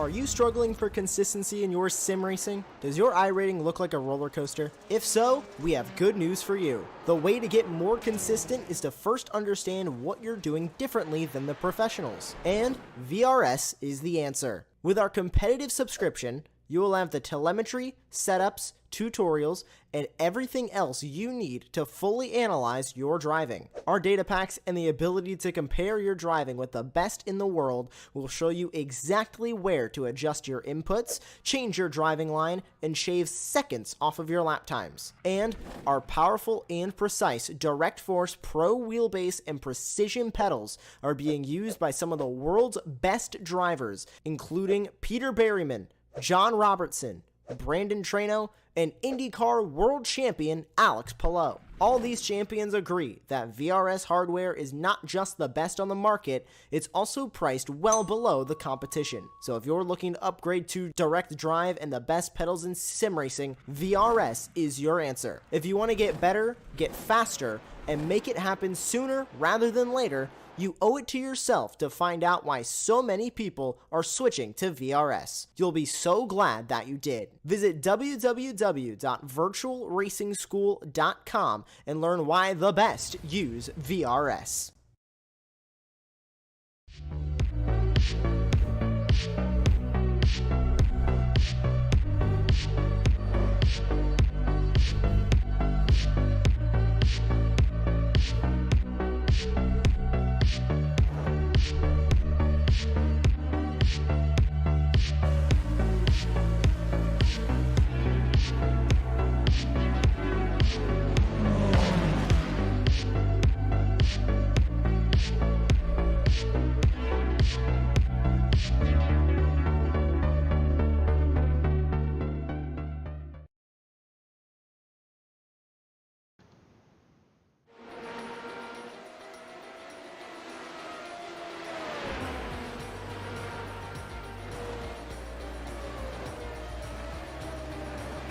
Are you struggling for consistency in your sim racing? Does your iRating look like a roller coaster? If so, we have good news for you. The way to get more consistent is to first understand what you're doing differently than the professionals. And VRS is the answer. With our competitive subscription, you will have the telemetry, setups, tutorials, and everything else you need to fully analyze your driving. Our data packs and the ability to compare your driving with the best in the world will show you exactly where to adjust your inputs, change your driving line, and shave seconds off of your lap times. And our powerful and precise Direct Force Pro wheelbase and precision pedals are being used by some of the world's best drivers, including Peter Berryman, John Robertson, Brandon Trano, and IndyCar World Champion Alex Palou. All these champions agree that VRS hardware is not just the best on the market, it's also priced well below the competition. So if you're looking to upgrade to direct drive and the best pedals in sim racing, VRS is your answer. If you want to get better, get faster, and make it happen sooner rather than later, you owe it to yourself to find out why so many people are switching to VRS. You'll be so glad that you did. Visit www.virtualracingschool.com and learn why the best use VRS.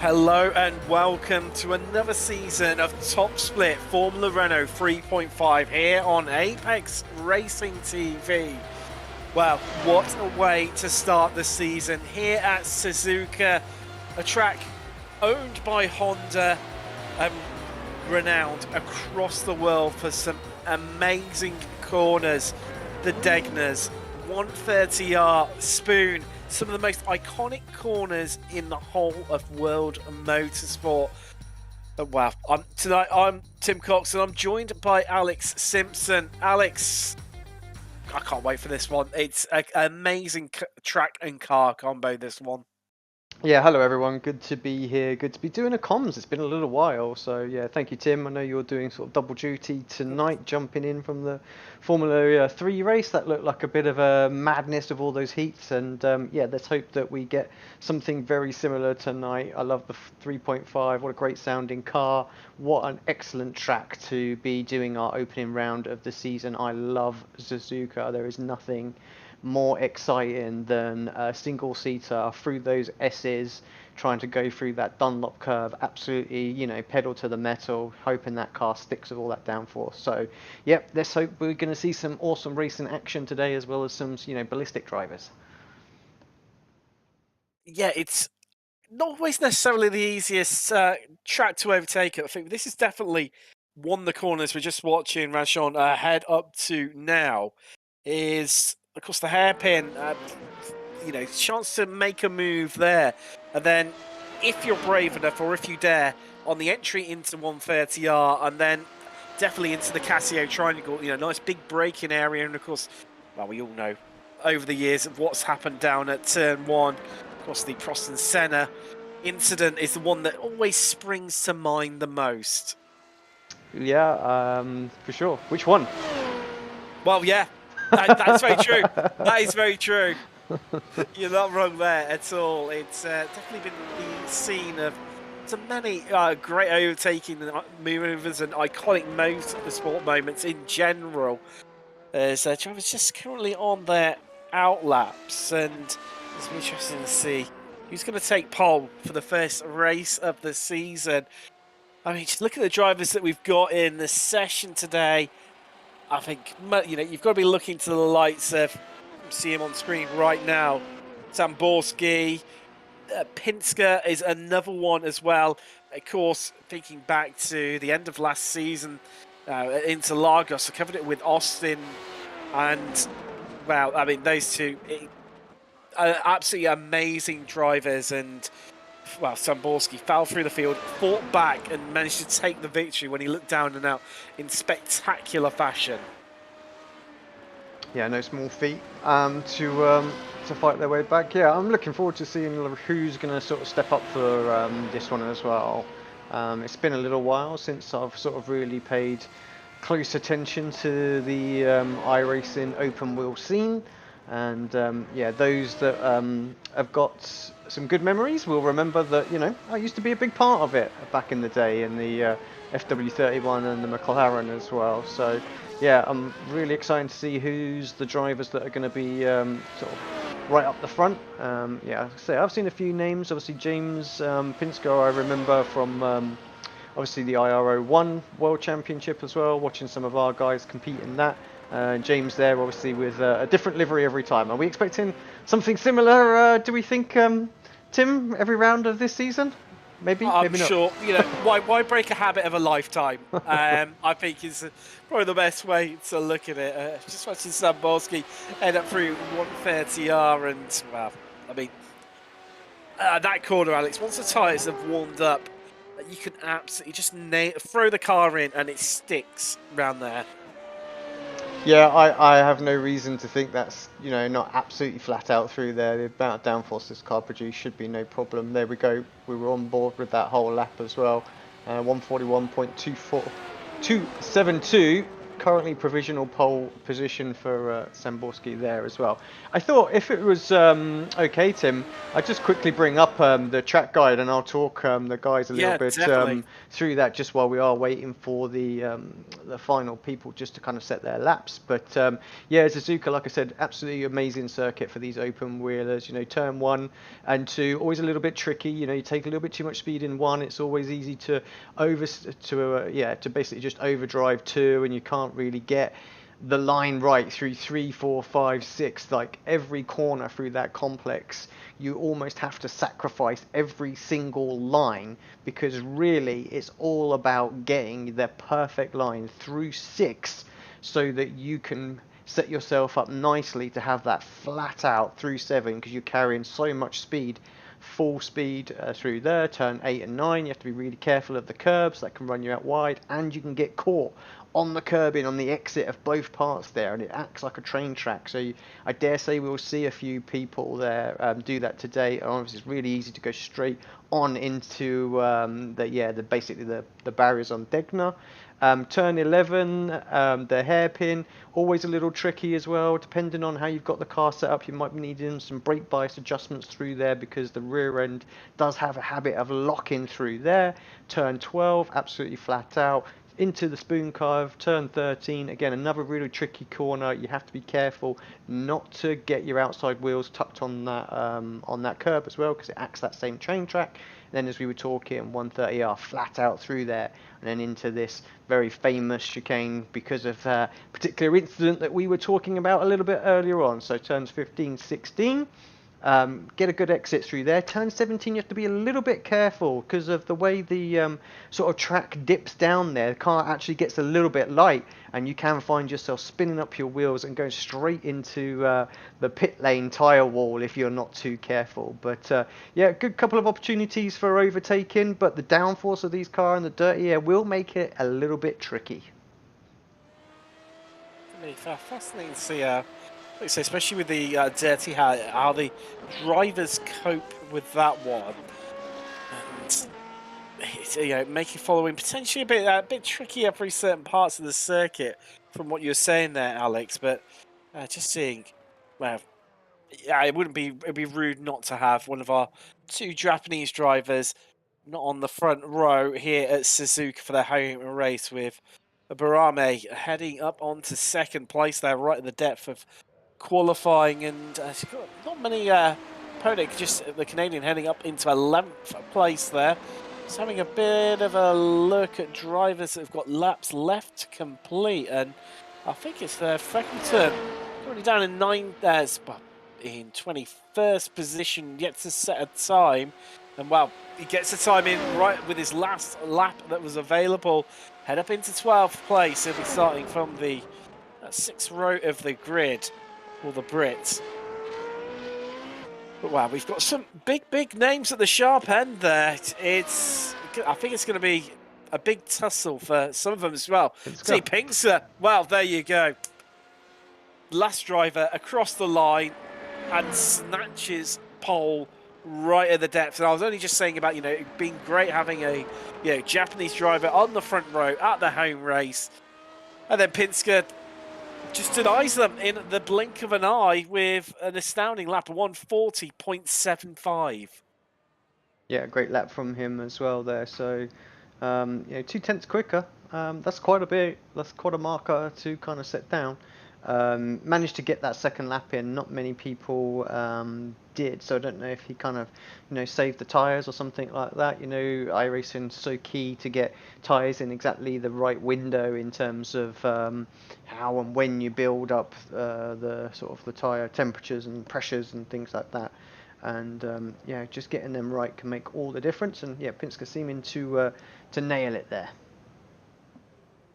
Hello and welcome to another season of Top Split Formula Renault 3.5 here on Apex Racing TV. Well, what a way to start the season here at Suzuka, a track owned by Honda, renowned across the world for some amazing corners. The Degners, 130R, Spoon, some of the most iconic corners in the whole of world motorsport. Wow, tonight I'm Tim Cox and I'm joined by Alex Simpson. Alex, I can't wait for this one. It's an amazing track and car combo, this one. Yeah, hello everyone. Good to be here. Good to be doing a comms. It's been a little while, so yeah, thank you, Tim. I know you're doing sort of double duty tonight, jumping in from the Formula 3 race. That looked like a bit of a madness of all those heats, and yeah, let's hope that we get something very similar tonight. I love the 3.5. What a great sounding car. What an excellent track to be doing our opening round of the season. I love Suzuka. There is nothing more exciting than a single seater through those S's, trying to go through that Dunlop curve, absolutely, pedal to the metal, hoping that car sticks with all that downforce. So, yep, let's hope we're going to see some awesome racing action today, as well as some, ballistic drivers. Yeah, it's not always necessarily the easiest track to overtake. I think this is definitely one of the corners we're just watching Rajon head up to now. Is, of course, the hairpin, chance to make a move there. And then, if you're brave enough, or if you dare, on the entry into 130R, and then definitely into the Casio Triangle, nice big braking area. And of course, well, we all know over the years of what's happened down at Turn 1. Of course, the Prost and Senna incident is the one that always springs to mind the most. Yeah, for sure. Which one? Well, yeah. That's very true. That is very true. You're not wrong there at all. It's definitely been the scene of so many great overtaking maneuvers and iconic motorsport moments in general. As drivers just currently on their outlaps, and it's interesting to see who's going to take pole for the first race of the season. I mean, just look at the drivers that we've got in the session today. I think, you've got to be looking to the likes of, see him on screen right now, Zamborski, Pinsker is another one as well. Of course, thinking back to the end of last season, into Lagos, I covered it with Austin, and, well, I mean, those two, are absolutely amazing drivers, and well, Zamborski fell through the field, fought back, and managed to take the victory when he looked down and out in spectacular fashion. Yeah, no small feat to fight their way back. Yeah, I'm looking forward to seeing who's going to sort of step up for this one as well. It's been a little while since I've sort of really paid close attention to the iRacing open wheel scene. And yeah, those that have got some good memories will remember that, I used to be a big part of it back in the day in the FW31 and the McLaren as well. So yeah, I'm really excited to see who's the drivers that are going to be sort of right up the front. Yeah, I've seen a few names. Obviously, James Pinsker, I remember from obviously the IRO1 World Championship as well, watching some of our guys compete in that. James there, obviously, with a different livery every time. Are we expecting something similar, do we think, Tim, every round of this season? Maybe, maybe not. Sure. Why break a habit of a lifetime? I think is probably the best way to look at it. Just watching Zamborski head up through 130R, and well, I mean, that corner, Alex. Once the tyres have warmed up, you can absolutely just throw the car in, and it sticks round there. Yeah, I have no reason to think that's, not absolutely flat out through there. The amount of downforce this car produced should be no problem. There we go. We were on board with that whole lap as well. 141.272. Currently provisional pole position for Zamborski there as well. I thought if it was okay, Tim, I'd just quickly bring up the track guide and I'll talk the guys a little bit through that just while we are waiting for the final people just to kind of set their laps. But yeah, Suzuka, like I said, absolutely amazing circuit for these open wheelers. Turn 1 and 2, always a little bit tricky. You take a little bit too much speed in 1. It's always easy to basically just overdrive 2, and you can't really get the line right through 3, 4, 5, 6, like every corner through that complex. You almost have to sacrifice every single line, because really it's all about getting the perfect line through 6 so that you can set yourself up nicely to have that flat out through 7, because you're carrying so much speed, full speed through there. Turn 8 and 9, you have to be really careful of the curbs that can run you out wide, and you can get caught on the curbing on the exit of both parts there, and it acts like a train track. So I dare say we'll see a few people there do that today. And obviously it's really easy to go straight on into basically the barriers on Degner. Turn 11, the hairpin, always a little tricky as well. Depending on how you've got the car set up, you might be needing some brake bias adjustments through there, because the rear end does have a habit of locking through there. Turn 12, absolutely flat out. Into the spoon curve. Turn 13, again another really tricky corner. You have to be careful not to get your outside wheels tucked on that curb as well, because it acts that same train track. And then, as we were talking, 130R flat out through there, and then into this very famous chicane because of a particular incident that we were talking about a little bit earlier on. So turns 15, 16. Get a good exit through there. Turn 17, you have to be a little bit careful because of the way the sort of track dips down there. The car actually gets a little bit light, and you can find yourself spinning up your wheels and going straight into the pit lane tyre wall if you're not too careful. But yeah, good couple of opportunities for overtaking, but the downforce of these cars and the dirty air will make it a little bit tricky. Fascinating to see, especially with the dirty, how the drivers cope with that one, and it's, making following potentially a bit trickier through certain parts of the circuit, from what you're saying there, Alex. But just seeing, well, yeah, it'd be rude not to have one of our 2 Japanese drivers not on the front row here at Suzuka for their home race, with Barame heading up onto 2nd place there, right at the depth of qualifying, and she's got not many Podic, just the Canadian heading up into 11th place there. Just having a bit of a look at drivers that have got laps left to complete, and I think it's Freckleton already down in 21st position, yet to set a time. And well, he gets the time in right with his last lap that was available. Head up into 12th place. He'll be starting from the 6th row of the grid, or the Brits. But wow, we've got some big names at the sharp end there. I think it's going to be a big tussle for some of them as well. See, Pinkster. Well, there you go. Last driver across the line and snatches pole right at the depth. And I was only just saying about, it being great having a Japanese driver on the front row at the home race. And then Pinsker just denies them in the blink of an eye with an astounding lap of 140.75. Yeah, great lap from him as well there. So 2/10 quicker. That's quite a bit. That's quite a marker to kind of set down. Managed to get that 2nd lap in. Not many people did, so I don't know if he kind of saved the tires or something like that. iRacing's so key to get tires in exactly the right window in terms of how and when you build up the sort of the tire temperatures and pressures and things like that. And just getting them right can make all the difference. And yeah, Pinsker seeming to nail it there.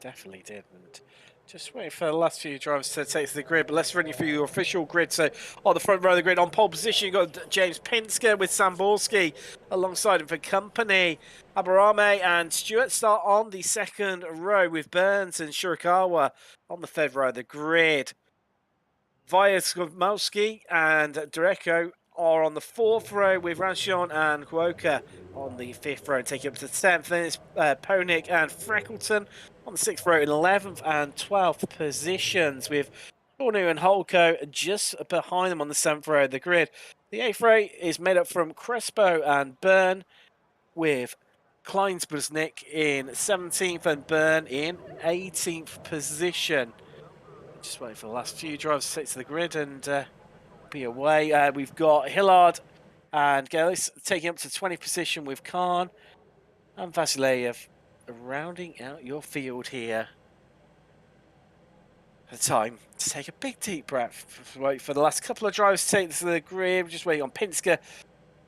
Definitely did. And just waiting for the last few drivers to take to the grid, but let's run you through your official grid. So on the front row of the grid, on pole position, you've got James Pinsker with Samborski alongside him for company. Abarame and Stewart start on the 2nd row, with Burns and Shirakawa on the 3rd row of the grid. Vyazkovski and Dureko are on the 4th row, with Ranchon and Kuoka on the 5th row, taking up to 10th. Then it's Ponick and Freckleton on the 6th row in 11th and 12th positions, with Cornu and Holko just behind them on the 7th row of the grid. The 8th row is made up from Crespo and Byrne, with Kleinsbusnik in 17th and Byrne in 18th position. Just waiting for the last few drivers to take to the grid and be away. We've got Hillard and Gellis taking up to 20th position, with Khan and Vasileyev rounding out your field here. The time to take a big deep breath. Wait for the last couple of drivers to take this to the grid. We're just waiting on Pinsker,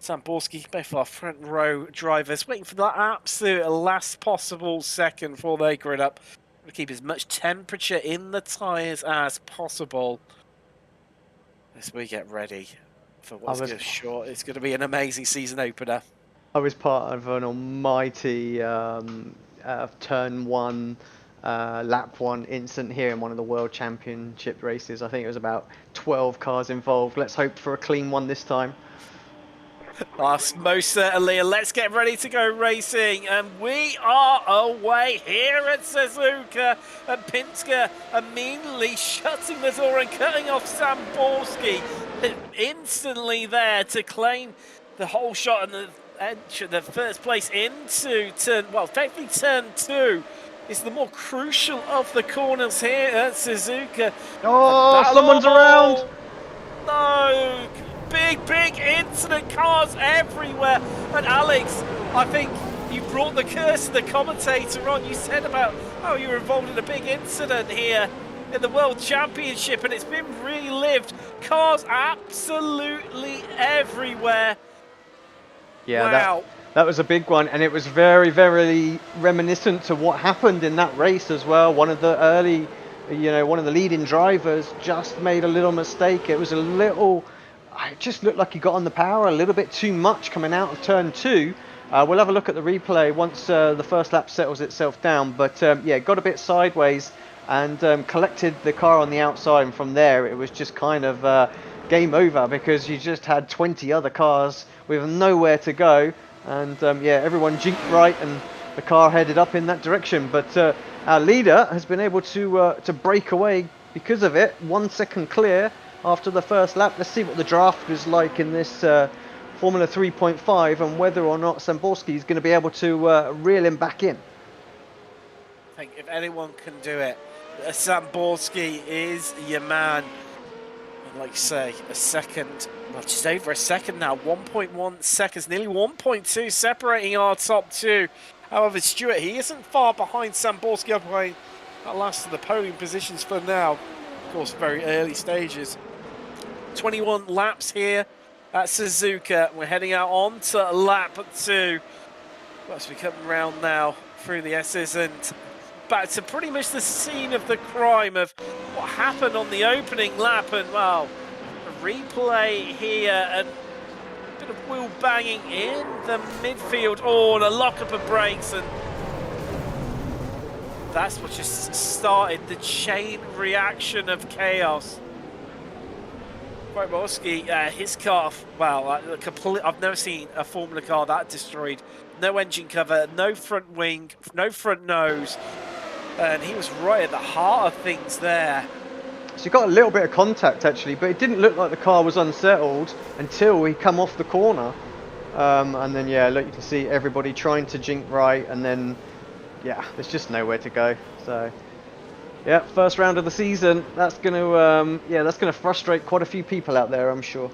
Samborski, both our front row drivers, waiting for that absolute last possible second before they grid up. To keep as much temperature in the tyres as possible as we get ready for what's going to it's going to be an amazing season opener. I was part of an almighty turn one, lap one incident here in one of the World Championship races. I think it was about 12 cars involved. Let's hope for a clean one this time. Most certainly, and let's get ready to go racing. And we are away here at Suzuka, and Pinsker immediately shutting the door and cutting off Samborski instantly there to claim the whole shot and the first place into turn, well, technically turn 2 is the more crucial of the corners here at Suzuka. Oh, someone's around! No! Big incident, cars everywhere. And Alex, I think you brought the curse of the commentator on. You said about how you were involved in a big incident here in the World Championship, and it's been relived. Cars absolutely everywhere. Yeah, wow. That was a big one, and it was very, very reminiscent to what happened in that race as well. One of the early, one of the leading drivers just made a little mistake. It was a little... It just looked like he got on the power a little bit too much coming out of turn 2. We'll have a look at the replay once the first lap settles itself down. But yeah, got a bit sideways and collected the car on the outside. And from there, it was just kind of game over because you just had 20 other cars with nowhere to go. And yeah, everyone jinked right and the car headed up in that direction. But our leader has been able to break away because of it. 1 second clear after the first lap. Let's see what the draft was like in this Formula 3.5 and whether or not Samborski is going to be able to reel him back in. I think if anyone can do it, Samborski is your man. And like you say, a second, well, just over a second now, 1.1 seconds, nearly 1.2 separating our top 2. However, Stuart, he isn't far behind Samborski, occupying that last of the podium positions for now. Of course, very early stages. 21 laps here at Suzuka. We're heading out on to lap 2. As we come around now through the S's and back to pretty much the scene of the crime of what happened on the opening lap. And well, a replay here and a bit of wheel banging in the midfield. Oh, and a lockup of brakes, and that's what just started the chain reaction of chaos. Borski, his car, well, I've never seen a Formula car that destroyed. No engine cover, no front wing, no front nose, and he was right at the heart of things there. So he got a little bit of contact actually, but it didn't look like the car was unsettled until he come off the corner. And then yeah, look, you can see everybody trying to jink right, and then yeah, there's just nowhere to go. So yeah, first round of the season. That's gonna that's gonna frustrate quite a few people out there, I'm sure.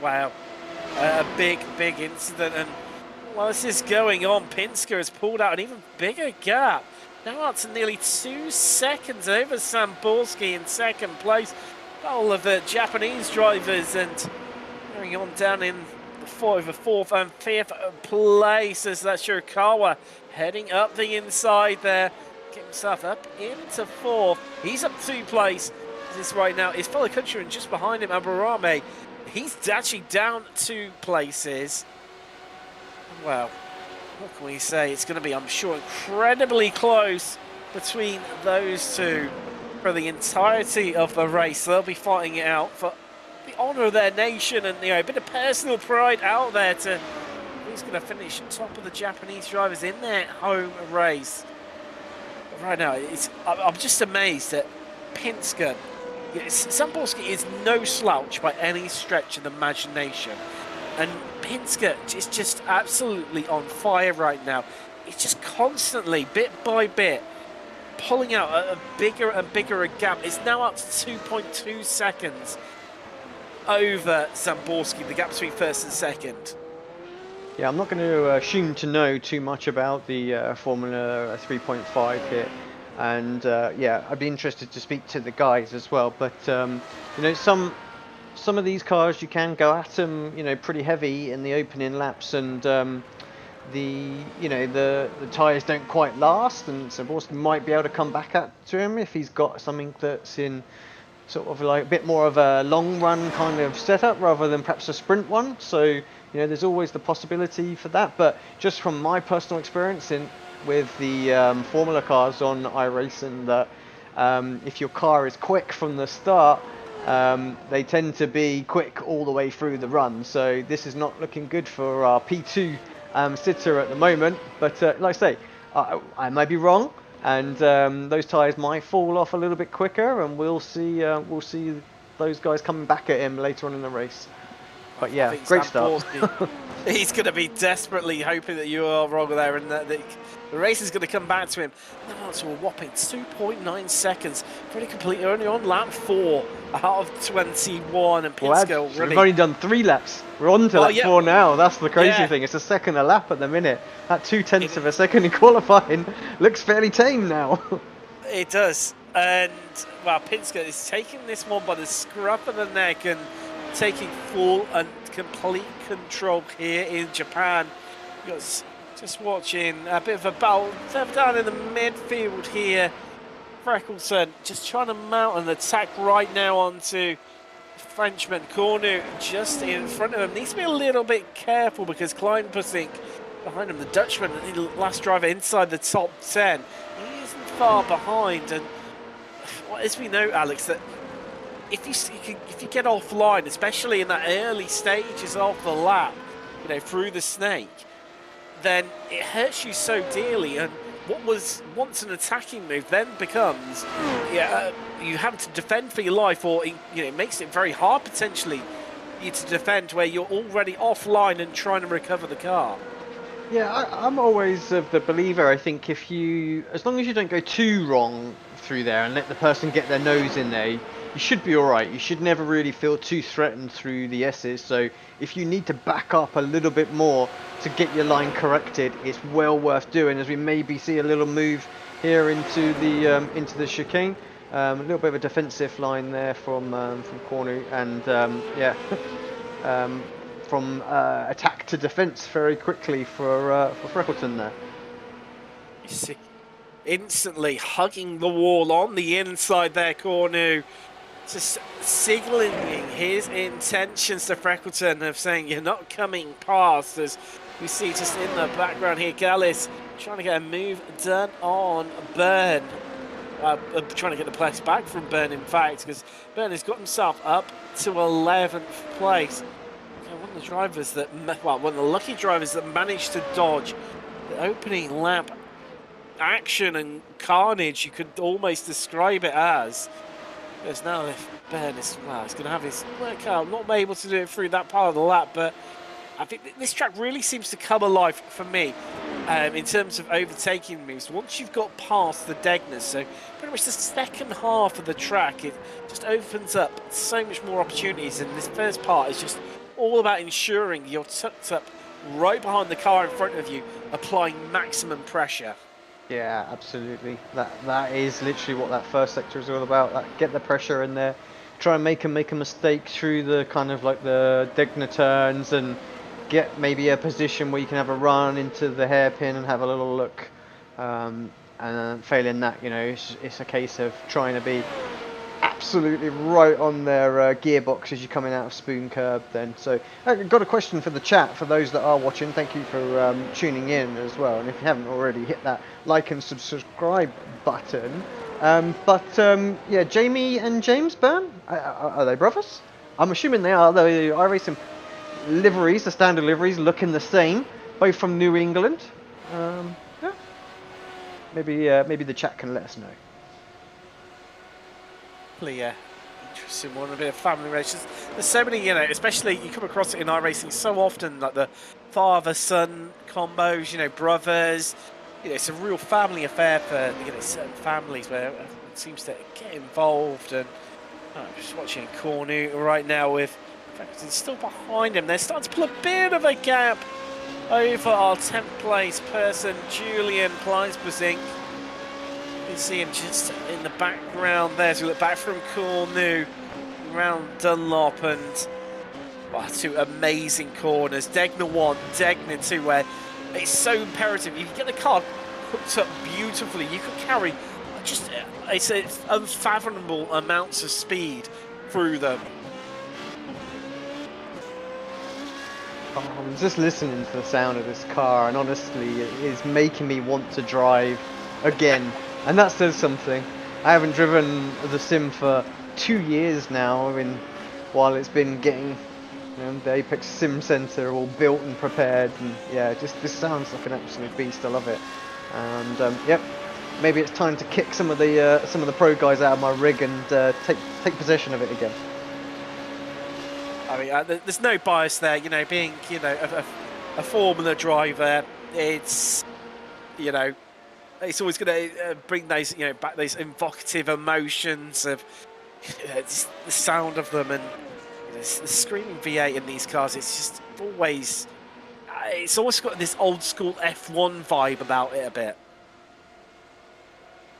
Wow, a big incident, and while this is going on, Pinsker has pulled out an even bigger gap. Now up to nearly 2 seconds over Samborski in second place. All of the Japanese drivers, and carrying on down in the fourth and fifth place as that Shirakawa heading up the inside there, get himself up into 4th. He's up 2 place. This right now is fellow countryman just behind him, Aburame. He's actually down 2 places. Well, what can we say? It's going to be, I'm sure, incredibly close between those two for the entirety of the race. They'll be fighting it out for the honour of their nation and a bit of personal pride out there to who's going to finish top of the Japanese drivers in their home race. But right now, I'm just amazed that Pinsker, Samborski is no slouch by any stretch of the imagination. And Pinsker is just absolutely on fire right now. He's just constantly, bit by bit, pulling out a bigger and bigger gap. It's now up to 2.2 seconds over Samborski, the gap between first and second. Yeah, I'm not going to assume to know too much about the Formula 3.5 here. And yeah, I'd be interested to speak to the guys as well. But you know, some of these cars you can go at them, you know, pretty heavy in the opening laps, and the tyres don't quite last, and so Boston might be able to come back to him if he's got something that's in sort of like a bit more of a long run kind of setup rather than perhaps a sprint one. So you know, there's always the possibility for that. But just from my personal experience with the Formula cars on iRacing, that if your car is quick from the start, they tend to be quick all the way through the run. So this is not looking good for our P2 sitter at the moment. But like I say, I might be wrong, and those tyres might fall off a little bit quicker, and we'll see those guys coming back at him later on in the race. But yeah, great start. He's going to be desperately hoping that you are wrong there, and that the race is going to come back to him. Now to a whopping 2.9 seconds. Pretty complete. Only on lap 4 out of 21, and Pinske already. We've only done 3 laps. We're on to lap 4 now. That's the crazy thing. It's a second a lap at the minute. That 0.2 of a second in qualifying looks fairly tame now. It does. And well, Pinske is taking this one by the scruff of the neck and taking full and complete control here in Japan. Just watching a bit of a battle down in the midfield here. Freckleton just trying to mount an attack right now onto Frenchman. Cornu just in front of him. Needs to be a little bit careful because Kleinpussink behind him, the Dutchman, the last driver inside the top 10. He isn't far behind, and as we know, Alex, that if you get offline, especially in that early stages of the lap, you know, through the snake, then it hurts you so dearly. And what was once an attacking move then becomes, you have to defend for your life, or it makes it very hard potentially you to defend where you're already offline and trying to recover the car. Yeah, I'm always of the believer. I think as long as you don't go too wrong through there and let the person get their nose in there, you should be alright. You should never really feel too threatened through the S's. So if you need to back up a little bit more to get your line corrected, it's well worth doing, as we maybe see a little move here into the chicane. A little bit of a defensive line there from Cornu, and from attack to defence very quickly for Freckleton there. You see, instantly hugging the wall on the inside there, Cornu. Just signalling his intentions to Freckleton of saying you're not coming past, as we see just in the background here, Gallis trying to get a move done on Byrne. Trying to get the place back from Byrne, in fact, because Byrne has got himself up to 11th place. One of the drivers that, one of the lucky drivers that managed to dodge the opening lap action and carnage, you could almost describe it as. Because now if Byrne is, he's going to have his workout, not able to do it through that part of the lap, but I think this track really seems to come alive for me in terms of overtaking moves. Once you've got past the Degners, so pretty much the second half of the track, it just opens up so much more opportunities, and this first part is just all about ensuring you're tucked up right behind the car in front of you, applying maximum pressure. Yeah, absolutely. That is literally what that first sector is all about. Get the pressure in there, try and make a mistake through the kind of like the Degner turns, and get maybe a position where you can have a run into the hairpin and have a little look. And failing that, it's a case of trying to be absolutely right on their gearbox as you're coming out of Spoon Curb then. So I've got a question for the chat, for those that are watching. Thank you for tuning in as well, and if you haven't already, hit that like and subscribe button. Yeah, Jamie and James Byrne, are they brothers? I'm assuming they are. The iRacing liveries, the standard liveries, looking the same, both from New England. Yeah, maybe the chat can let us know. Interesting one, a bit of family relations. There's so many, especially you come across it in iRacing so often, like the father-son combos, brothers. It's a real family affair for certain families where it seems to get involved. And I'm just watching Cornu right now with Freckleton still behind him. They're starting to pull a bit of a gap over our 10th place person, Julian Kleinsbusink. You see him just in the background there as we look back from Cornu, around Dunlop, and two amazing corners. Degner 1, Degner 2, where it's so imperative. You can get the car hooked up beautifully. You can carry just, it's unfathomable amounts of speed through them. I'm just listening to the sound of this car, and honestly, it is making me want to drive again. And that says something. I haven't driven the sim for 2 years now. I mean, while it's been getting the Apex Sim Center all built and prepared, and yeah, just this sounds like an absolute beast. I love it. And yep, maybe it's time to kick some of the pro guys out of my rig and take possession of it again. I mean, there's no bias there, you know, being, you know, a Formula driver, it's, you know, it's always going to bring those, you know, back those evocative emotions of just the sound of them, and you know, the screaming V8 in these cars. It's just always, it's almost got this old school F1 vibe about it a bit.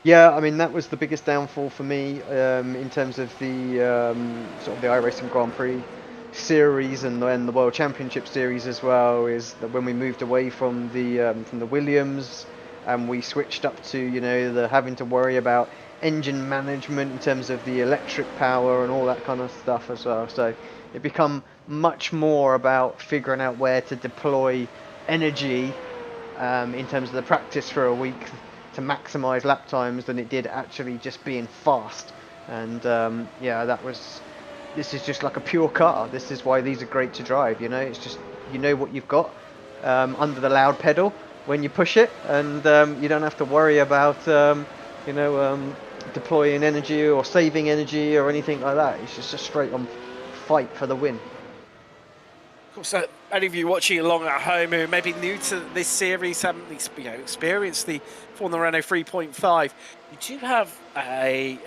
Yeah, I mean, that was the biggest downfall for me in terms of the sort of the iRacing Grand Prix series and then the World Championship series as well, is that when we moved away from the Williams and we switched up to, you know, the having to worry about engine management in terms of the electric power and all that kind of stuff as well. So it become much more about figuring out where to deploy energy in terms of the practice for a week to maximize lap times than it did actually just being fast. And yeah, this is just like a pure car. This is why these are great to drive, you know. It's just, you know what you've got under the loud pedal when you push it, and you don't have to worry about you know, deploying energy or saving energy or anything like that. It's just a straight on fight for the win. So, any of you watching along at home who may be new to this series, haven't experienced the Formula Renault 3.5, you do have a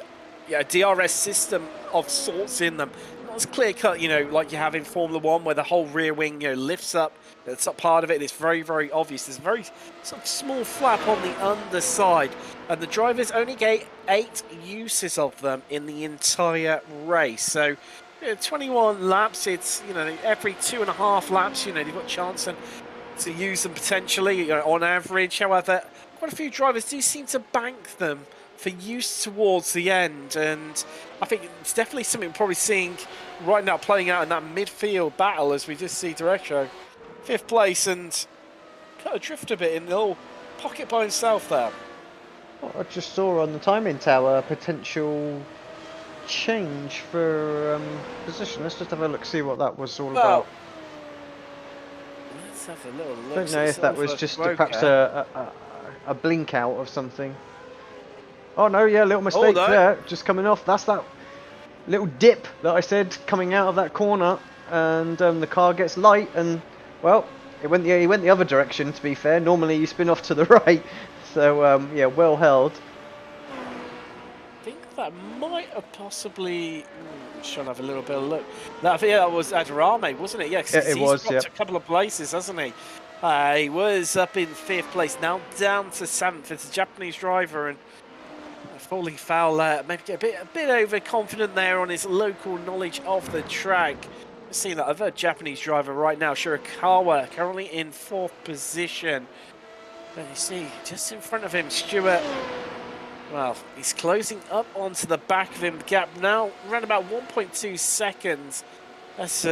DRS system of sorts in them. Not as clear cut, you know, like you have in Formula 1, where the whole rear wing, you know, lifts up. The top part of it is very, very obvious. There's a very sort of small flap on the underside, and the drivers only get 8 uses of them in the entire race. So, you know, 21 laps. It's, you know, every 2.5 laps, you know, they've got a chance to use them potentially, you know, on average. However, quite a few drivers do seem to bank them for use towards the end, and I think it's definitely something we're probably seeing right now playing out in that midfield battle, as we just see Derecho 5th place and kind of drift a bit in the little pocket by himself there. Well, I just saw on the timing tower a potential change for position. Let's just have a look, see what that was all about. Let's have a little look. I don't know if that was just perhaps a blink out of something. Oh no, yeah, little mistake there, just coming off. That's that little dip that I said coming out of that corner, and the car gets light, and well, he went the other direction. To be fair, normally you spin off to the right, so yeah, well held. I think that might have possibly. Just trying to have a little bit of a look. That was Adrame, wasn't it? Yeah, yeah, it was. He's dropped a couple of places, hasn't he? He was up in 5th place, now down to 7th. It's a Japanese driver, and falling foul, maybe get a bit overconfident there on his local knowledge of the track. We're seeing that other Japanese driver right now, Shirakawa, currently in 4th position. But you see, just in front of him, Stewart, well, he's closing up onto the back of him. The gap now around about 1.2 seconds. That's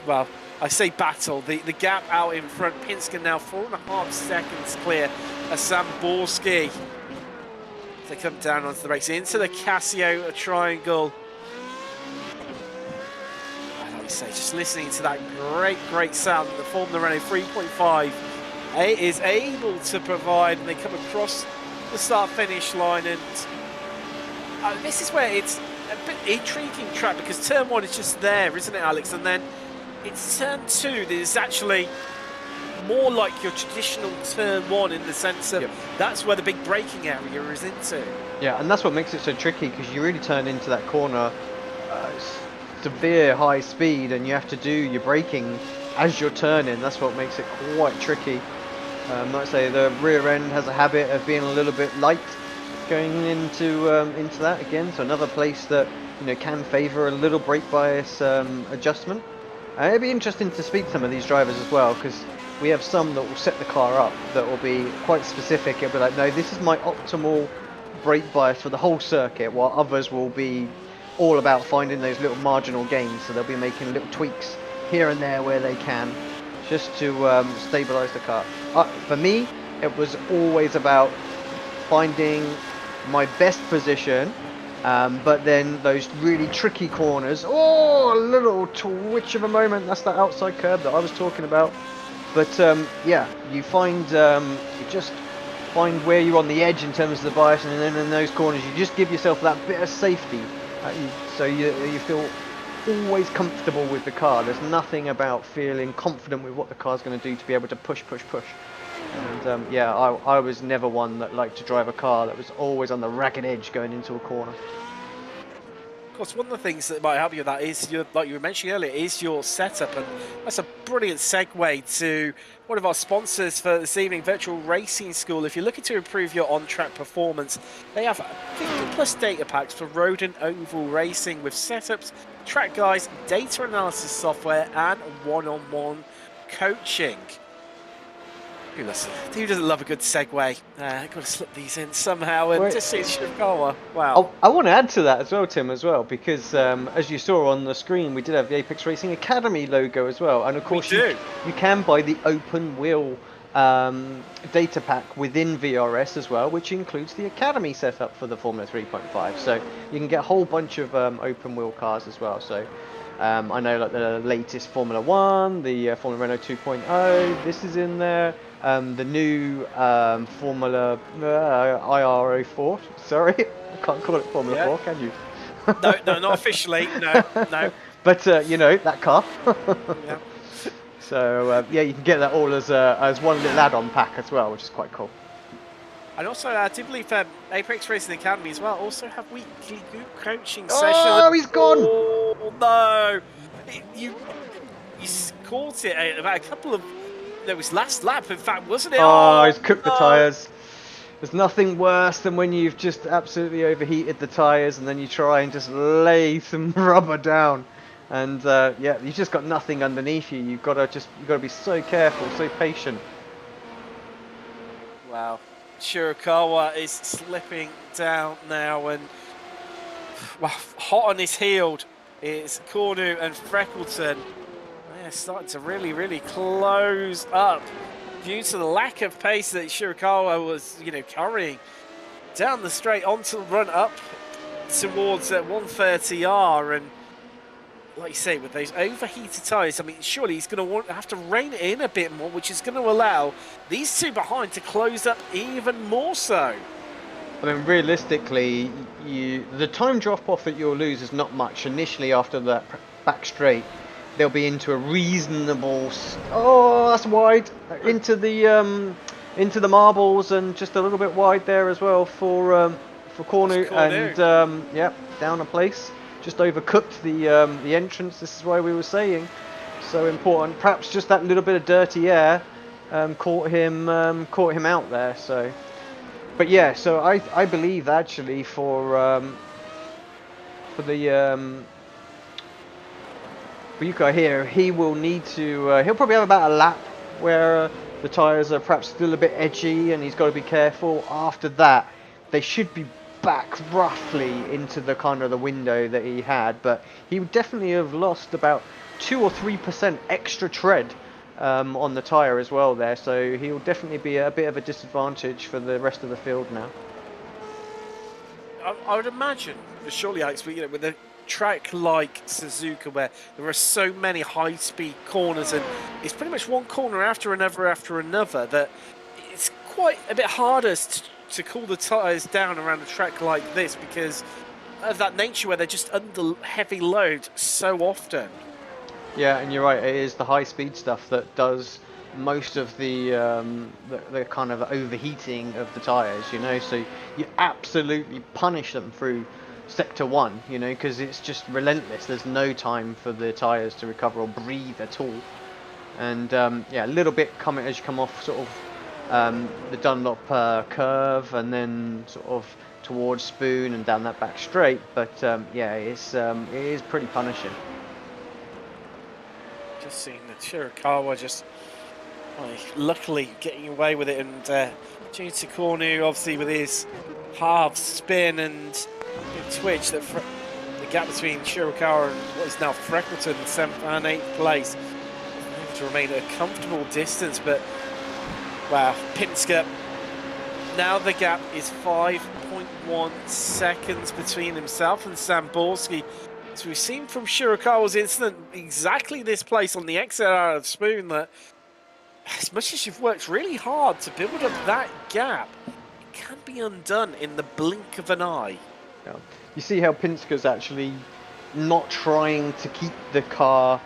well, I say battle. The gap out in front. Pinskin now 4.5 seconds clear of Sam Borski. They come down onto the race into the Casio triangle. Like I say, just listening to that great sound that the Formula Renault 3.5 is able to provide, and they come across the start-finish line, and this is where it's a bit intriguing track, because turn 1 is just there, isn't it, Alex? And then it's turn 2 that is actually more like your traditional turn 1, in the sense of that's where the big braking area is into. Yeah, and that's what makes it so tricky, because you really turn into that corner severe high speed, and you have to do your braking as you're turning. That's what makes it quite tricky. Like I say, the rear end has a habit of being a little bit light, going into that again. So another place that can favour a little brake bias adjustment. It'd be interesting to speak to some of these drivers as well, because we have some that will set the car up that will be quite specific. It'll be like, no, this is my optimal brake bias for the whole circuit, while others will be all about finding those little marginal gains. So they'll be making little tweaks here and there where they can, just to stabilise the car. For me, it was always about finding my best position, but then those really tricky corners. Oh, a little twitch of a moment. That's that outside curb that I was talking about. But yeah, you just find where you're on the edge in terms of the bias, and then in those corners, you just give yourself that bit of safety, so you feel always comfortable with the car. There's nothing about feeling confident with what the car's going to do to be able to push. And yeah, I was never one that liked to drive a car that was always on the ragged edge going into a corner. Of course, one of the things that might help you with that is, like you were mentioning earlier, is your setup, and that's a brilliant segue to one of our sponsors for this evening, Virtual Racing School. If you're looking to improve your on-track performance, they have 50+ data packs for road and oval racing with setups, track guides, data analysis software, and one-on-one coaching. Who doesn't love a good segue? Got to slip these in somehow, and just see Suzuka. Wow. I want to add to that as well, Tim, because as you saw on the screen, we did have the Apex Racing Academy logo as well, and of course you can buy the open wheel data pack within VRS as well, which includes the Academy setup for the Formula 3.5. So you can get a whole bunch of open wheel cars as well. So I know like the latest Formula 1, the Formula Renault 2.0, this is in there. The new Formula IR04. Sorry, I can't call it Formula 4, can you? No, not officially. No. But that car. Yeah. So yeah, you can get that all as one little add-on pack as well, which is quite cool. And also, I do believe Apex Racing Academy as well also have weekly group coaching sessions. Oh, he's gone! Oh no! You caught it about a couple of. There was last lap, in fact, wasn't it? Oh, he's cooked the tyres. There's nothing worse than when you've just absolutely overheated the tyres and then you try and just lay some rubber down, and yeah, you've just got nothing underneath you. You've got to be so careful, so patient. Wow, Shirakawa is slipping down now, and well, hot on his heel is Cornu and Freckleton. Starting to really close up due to the lack of pace that Shirakawa was, carrying down the straight onto the run up towards 130R. And like you say, with those overheated tyres, I mean, surely he's going to have to rein it in a bit more, which is going to allow these two behind to close up even more so. I mean, realistically, the time drop off that you'll lose is not much initially after that back straight. They'll be into a reasonable. Oh, that's wide into the marbles, and just a little bit wide there as well for Cornu, and yeah, down a place. Just overcooked the entrance. This is why we were saying so important. Perhaps just that little bit of dirty air caught him out there. So, but yeah, so I believe actually for the. Yuka here, he will need to. He'll probably have about a lap where the tyres are perhaps still a bit edgy, and he's got to be careful. After that, they should be back roughly into the kind of the window that he had, but he would definitely have lost about 2 or 3% extra tread on the tyre as well there. So he'll definitely be a bit of a disadvantage for the rest of the field now. I would imagine, surely, Alex, with a track like Suzuka, where there are so many high-speed corners, and it's pretty much one corner after another, that it's quite a bit harder to cool the tyres down around a track like this because of that nature where they're just under heavy load so often. Yeah, and you're right, it is the high-speed stuff that does most of the kind of overheating of the tyres, so you absolutely punish them through sector 1, because it's just relentless. There's no time for the tyres to recover or breathe at all. And yeah, a little bit as you come off sort of the Dunlop curve, and then sort of towards Spoon and down that back straight. But yeah, it is pretty punishing. Just seeing the Chirikawa just luckily getting away with it, and Cornu obviously with his half spin and twitch, that the gap between Chirikawa and what is now Freckleton in 7th and 8th place to remain at a comfortable distance. But wow, Pinsker, now the gap is 5.1 seconds between himself and Samborski. So we've seen from Shirakawa's incident exactly this place on the exit out of Spoon, that as much as you've worked really hard to build up that gap, it can be undone in the blink of an eye. Yeah. You see how Pinsker's actually not trying to keep the car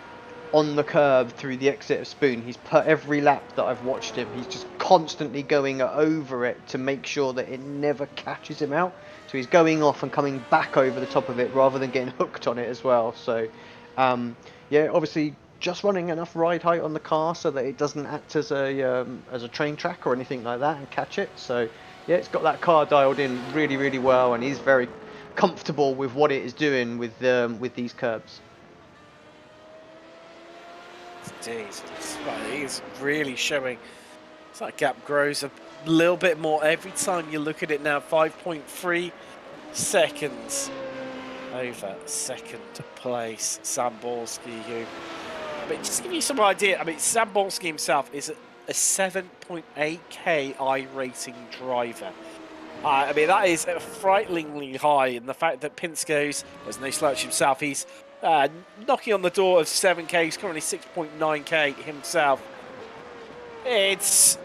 on the curb through the exit of Spoon. He's put every lap that I've watched him, he's just constantly going over it to make sure that it never catches him out. So he's going off and coming back over the top of it rather than getting hooked on it as well. So yeah, obviously just running enough ride height on the car so that it doesn't act as a train track or anything like that and catch it. So yeah, it's got that car dialed in really, really well, and he's very comfortable with what it is doing with these curbs. Indeed, he's really showing. It's that gap grows a little bit more every time you look at it now. 5.3 seconds over second place Samborski, who, I mean, just to give you some idea, I mean, Samborski himself is a 7.8k iRacing driver. I mean, that is frighteningly high, and the fact that Pinsko's, there's no slouch himself, he's knocking on the door of 7k, he's currently 6.9k himself. It's,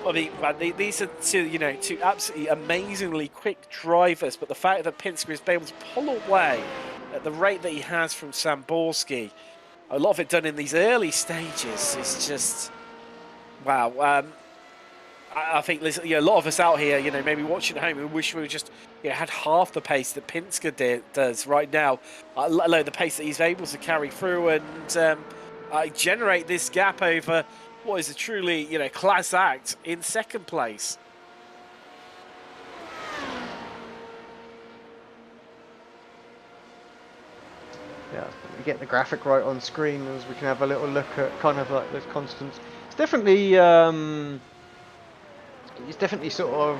I mean, these are two absolutely amazingly quick drivers, but the fact that Pinsker has been able to pull away at the rate that he has from Samborski, a lot of it done in these early stages, is just, wow. I think there's a lot of us out here, maybe watching at home, we wish we just had half the pace that Pinsker does right now, let alone the pace that he's able to carry through and generate this gap over what is a truly class act in second place. Yeah, we get the graphic right on screen as we can have a little look at kind of like those constants. It's definitely sort of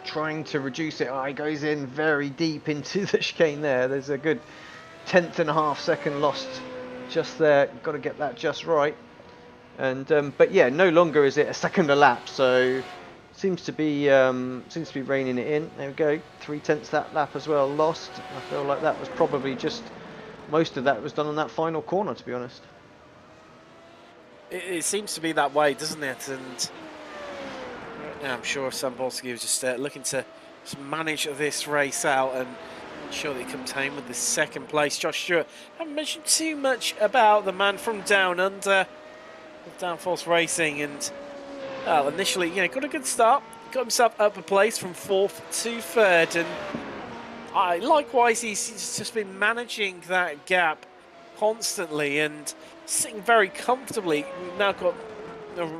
trying to reduce it. He goes in very deep into the chicane there. There's a good 10.5 second lost just there. You've got to get that just right. And but yeah, no longer is it a second a lap, so seems to be reining it in. There we go, 0.3 that lap as well lost. I feel like that was probably just most of that was done on that final corner, to be honest. It seems to be that way, doesn't it? And yeah, I'm sure Samborski was just looking to manage this race out and ensure that he comes home with the second place. Josh Stewart, haven't mentioned too much about the man from down under, Downforce Racing, and initially, got a good start, got himself up a place from 4th to 3rd, and likewise he's just been managing that gap constantly and sitting very comfortably. We've now got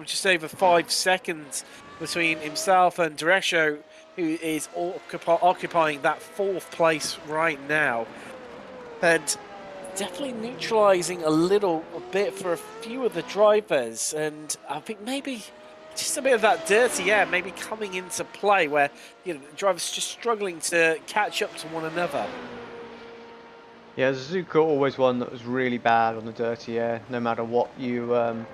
just over 5 seconds between himself and Duresho, who is occupying that 4th place right now, and definitely neutralising a bit for a few of the drivers. And I think maybe just a bit of that dirty air maybe coming into play, where the drivers just struggling to catch up to one another. Yeah, Suzuka always one that was really bad on the dirty air, no matter what you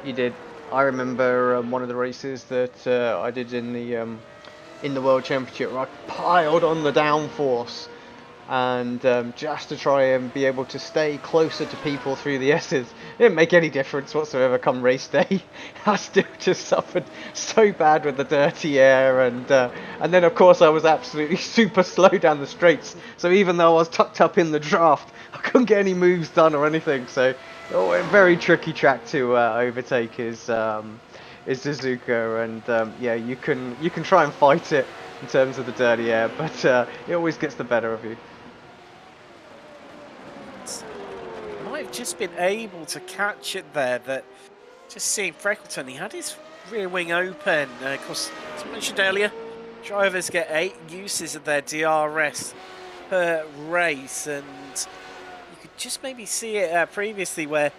did. I remember one of the races that I did in the World Championship where I piled on the downforce, and just to try and be able to stay closer to people through the S's. It didn't make any difference whatsoever come race day. I still just suffered so bad with the dirty air, and then of course I was absolutely super slow down the straights, so even though I was tucked up in the draft, I couldn't get any moves done or anything. So a very tricky track to overtake is Suzuka, and yeah, you can try and fight it in terms of the dirty air, but it always gets the better of you. Might have just been able to catch it there. That just seeing Freckleton, he had his rear wing open. Of course, as I mentioned earlier, drivers get 8 uses of their DRS per race, and you could just maybe see it previously where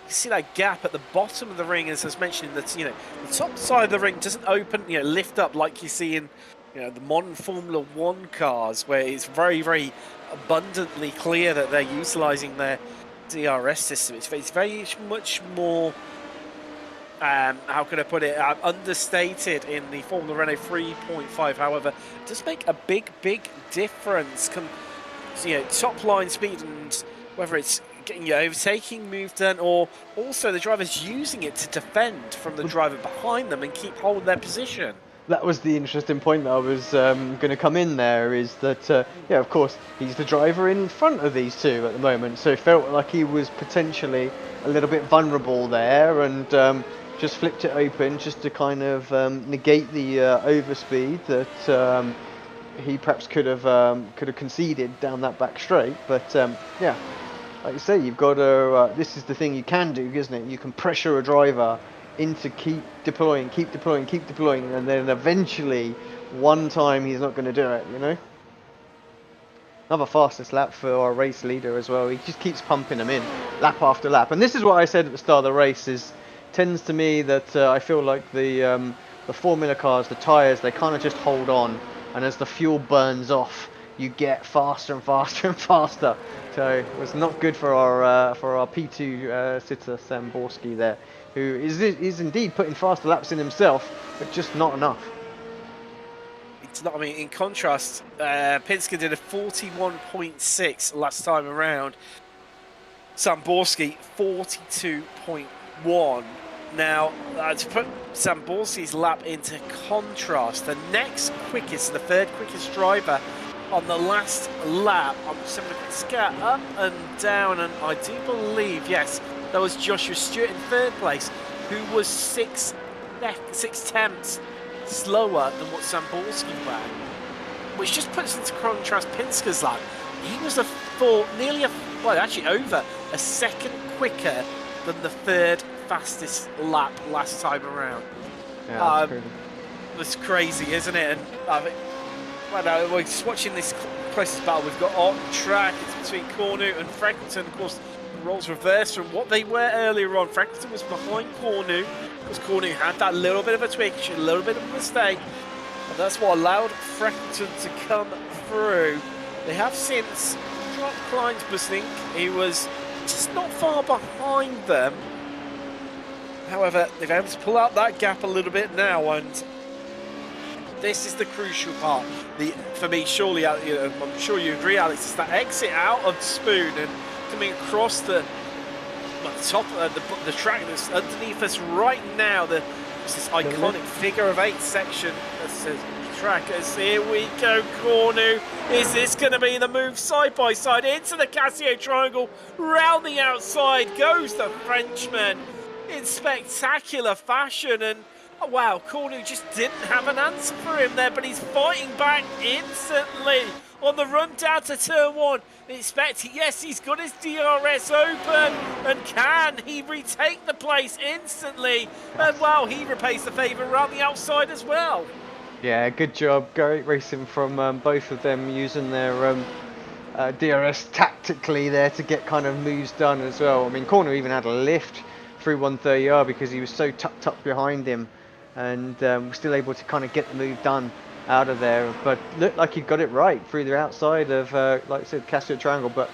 you see that gap at the bottom of the ring, as I was mentioning, that the top side of the ring doesn't open, lift up like you see in the modern Formula 1 cars, where it's very, very abundantly clear that they're utilising their DRS system. It's very much more, how can I put it, understated in the Formula Renault 3.5. However, it does make a big, big difference. Top line speed, and whether it's getting your overtaking move done, or also the drivers using it to defend from the driver behind them and keep hold of their position. That was the interesting point that I was going to come in there, is that, yeah, of course, he's the driver in front of these two at the moment, so it felt like he was potentially a little bit vulnerable there, and just flipped it open just to kind of negate the overspeed that he perhaps could have conceded down that back straight. But yeah, like you say, you've got to, this is the thing you can do, isn't it? You can pressure a driver into keep deploying, and then eventually one time he's not going to do it, Another fastest lap for our race leader as well. He just keeps pumping them in lap after lap, and this is what I said at the start of the race, tends to me that I feel like the Formula cars, the tyres, they kind of just hold on, and as the fuel burns off, you get faster and faster and faster. So it was not good for our P2 sitter Sam Borski there, who is indeed putting faster laps in himself, but just not enough. It's not. I mean, in contrast, Penske did a 41.6 last time around. Sam Borski 42.1. Now, to put Sam Borski's lap into contrast, the next quickest, the third quickest driver on the last lap, I'm just having a quick scat up and down, and I do believe, yes, that was Joshua Stewart in third place, who was 6 tenths slower than what Sam Borski ran, which just puts into contrast Penske's lap. He was actually over a second quicker than the third fastest lap last time around. Yeah, it's crazy, isn't it? And we're just watching this closest battle. We've got on track. It's between Cornu and Freckleton. Of course, the roles reversed from what they were earlier on. Freckleton was behind Cornu because Cornu had that little bit of a twitch, a little bit of a mistake, and that's what allowed Freckleton to come through. They have since dropped Kleinsbussing. He was just not far behind them. However, they've been able to pull out that gap a little bit now, and this is the crucial part. For me, surely, I'm sure you agree, Alex, it's that exit out of Spoon and coming across the top of the track that's underneath us right now. There's this iconic figure of 8 section that says trackers. Here we go, Cornu. Is this going to be the move side by side into the Casio triangle? Round the outside goes the Frenchman in spectacular fashion, and oh wow, Cornu just didn't have an answer for him there, but he's fighting back instantly on the run down to turn 1. Yes, he's got his DRS open, and can he retake the place instantly? And wow, he repays the favour around the outside as well. Yeah, good job. Great racing from both of them, using their DRS tactically there to get kind of moves done as well. I mean, Cornu even had a lift through 130R because he was so tucked up behind him, and was still able to kind of get the move done out of there. But looked like he got it right through the outside of, like I said, Casio Triangle, but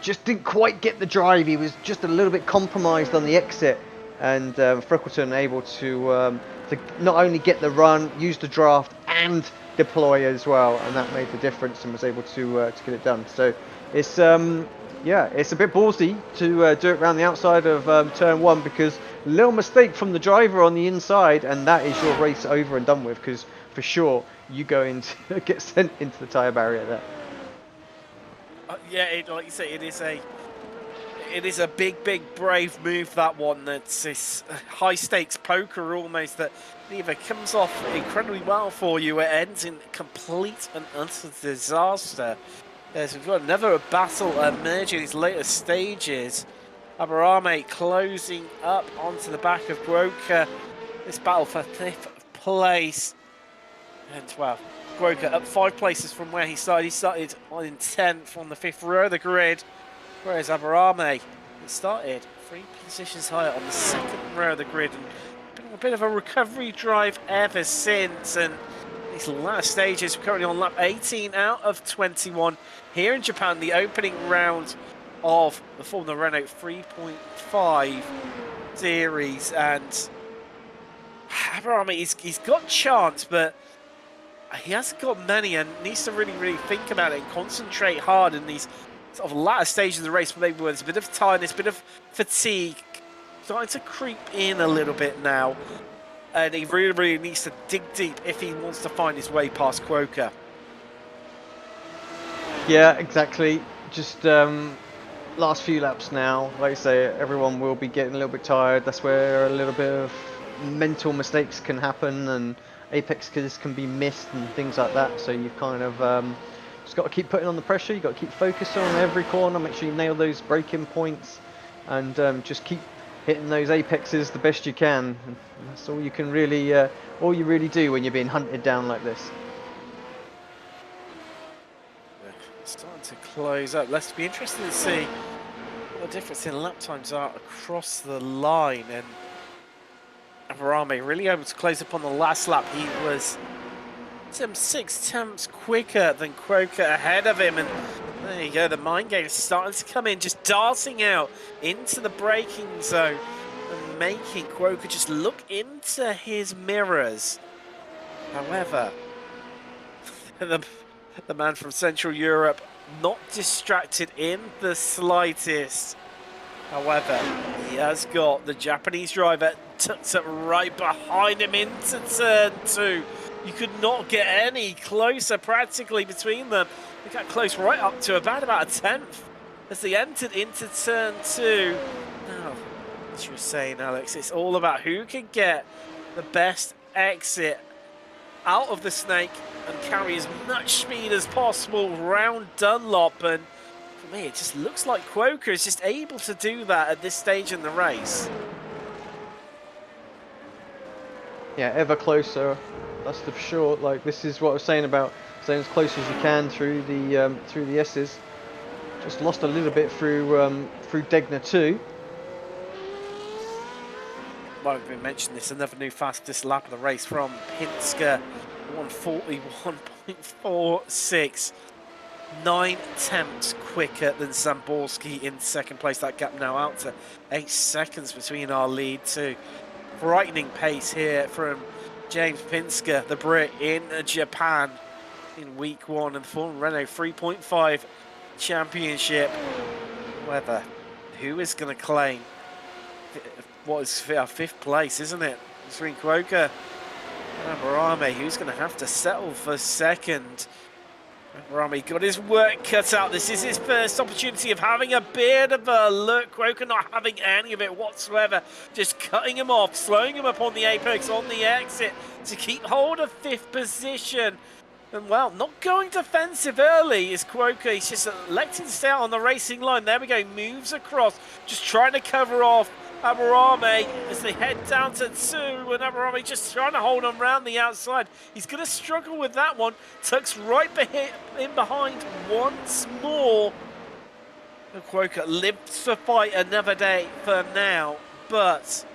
just didn't quite get the drive. He was just a little bit compromised on the exit, and Freckleton able to not only get the run, use the draft, and deploy as well, and that made the difference and was able to get it done. So it's yeah, it's a bit ballsy to do it around the outside of turn 1, because a little mistake from the driver on the inside, and that is your race over and done with, because for sure you go into get sent into the tyre barrier there. Yeah, like you say, it is a big, brave move, that one. That's this high stakes poker almost, that either comes off incredibly well for you, it ends in complete and utter disaster. So we've got another battle emerging in these later stages. Aberame closing up onto the back of Broker. this battle for 5th place. And, well, Quokka up 5 places from where he started. He started in 10th on the 5th row of the grid, whereas Aberame started 3 positions higher on the 2nd row of the grid. And been on a bit of a recovery drive ever since. And these last stages, we're currently on lap 18 out of 21 here in Japan, the opening round of the Formula Renault 3.5 series. And Aberame, he's got chance, but he hasn't got many, and needs to really think about it and concentrate hard in these sort of latter stages of the race, maybe where there's a bit of tiredness, a bit of fatigue starting to creep in a little bit now. And he really needs to dig deep if he wants to find his way past Quokka. Yeah, exactly. Just last few laps now. Like I say, everyone will be getting a little bit tired. That's where a little bit of mental mistakes can happen and apexes can be missed and things like that. So you've kind of just got to keep putting on the pressure. You've got to keep focusing on every corner. Make sure you nail those braking points and just keep hitting those apexes the best you can. And that's all you can really, all you really do when you're being hunted down like this. Starting to close up. Let's be interested to see what the difference in lap times are across the line. And Aberame really able to close up on the last lap. He was some 6/10 quicker than Quokka ahead of him, and there you go, the mind game is starting to come in, just darting out into the braking zone and making Quokka just look into his mirrors. However, the man from Central Europe not distracted in the slightest. However, he has got the Japanese driver tucked up right behind him into turn 2. You could not get any closer practically between them. They got close right up to about a 10th as they entered into turn 2. Now, as you were saying, Alex, it's all about who can get the best exit out of the snake and carry as much speed as possible round Dunlop. And for me, it just looks like Quokka is just able to do that at this stage in the race. Yeah, ever closer. That's for sure. Like, this is what I was saying about staying as close as you can through the S's. Just lost a little bit through Degner too. Well, we've been mentioning this, another new fastest lap of the race from Pinsker, 141.46. 9/10 quicker than Zamborski in second place. That gap now out to 8 seconds between our lead two. Frightening pace here from James Pinsker, the Brit in Japan in week 1 and the Formula Renault 3.5 championship. However, who is going to claim what is our 5th place, isn't it? Between Quokka and Aberame, who's going to have to settle for 2nd. Aberame got his work cut out. This is his first opportunity of having a bit of a look. Quokka not having any of it whatsoever. Just cutting him off, slowing him up on the apex, on the exit to keep hold of 5th position. And, well, not going defensive early is Quokka. He's just electing to stay out on the racing line. There we go, moves across, just trying to cover off Aberame as they head down to 2, and Aberame just trying to hold on round the outside. He's going to struggle with that one. Tucks right in behind once more. And Quokka lives to fight another day for now, but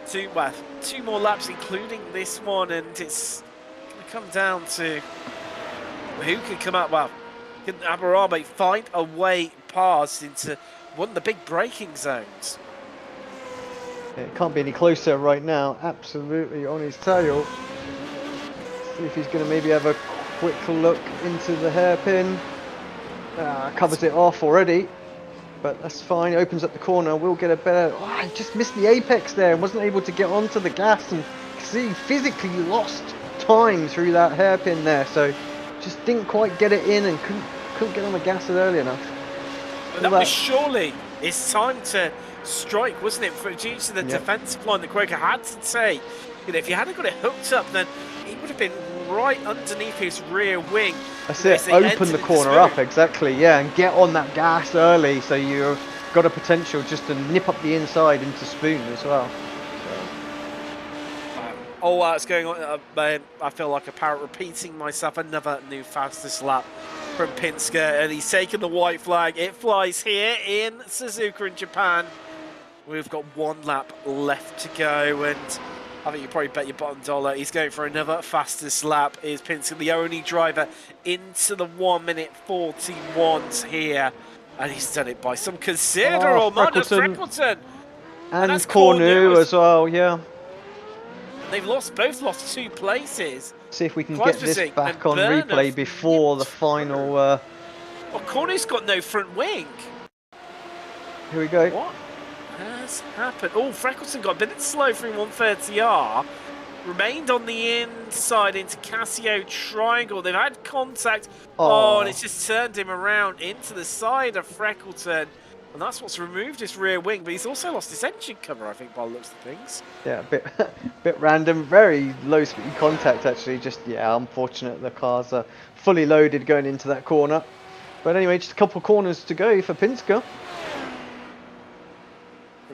two more laps, including this one, and it's going to come down to who can come out. Well, can Aberame find a way past into one of the big braking zones? It can't be any closer right now. Absolutely on his tail. See if he's going to maybe have a quick look into the hairpin. Covers it off already, but that's fine. Opens up the corner. We'll get a better. Oh, I just missed the apex there and wasn't able to get onto the gas, and see, physically lost time through that hairpin there. So just didn't quite get it in and couldn't get on the gas early enough. But that was surely it's time to strike, wasn't it, for due to the defensive line that Quokka had to take. You know, if you hadn't got it hooked up, then he would have been right underneath his rear wing. That's it, open the corner up, exactly, yeah, and get on that gas early so you've got a potential just to nip up the inside into Spoon as well. Oh, what's going on? Man, I feel like a parrot repeating myself. Another new fastest lap from Pinsker, and he's taken the white flag. It flies here in Suzuka in Japan. We've got 1 lap left to go, and I think you probably bet your bottom dollar he's going for another fastest lap. Is Pinsker the only driver into the 1 minute 41s here? And he's done it by some considerable amount of Freckleton. And that's Cornu as well, yeah. They've both lost 2 places. See if we can get this back on replay before the final. Well, Cornu's got no front wing. Here we go. What has happened? Oh, Freckleton got a bit slow through 130R. Remained on the inside into Casio Triangle. They've had contact. Oh, and it's just turned him around into the side of Freckleton. And that's what's removed his rear wing, but he's also lost his engine cover, I think, by the looks of things. Yeah, a bit random. Very low speed contact, actually. Just, yeah, unfortunate the cars are fully loaded going into that corner. But anyway, just a couple of corners to go for Pinsker.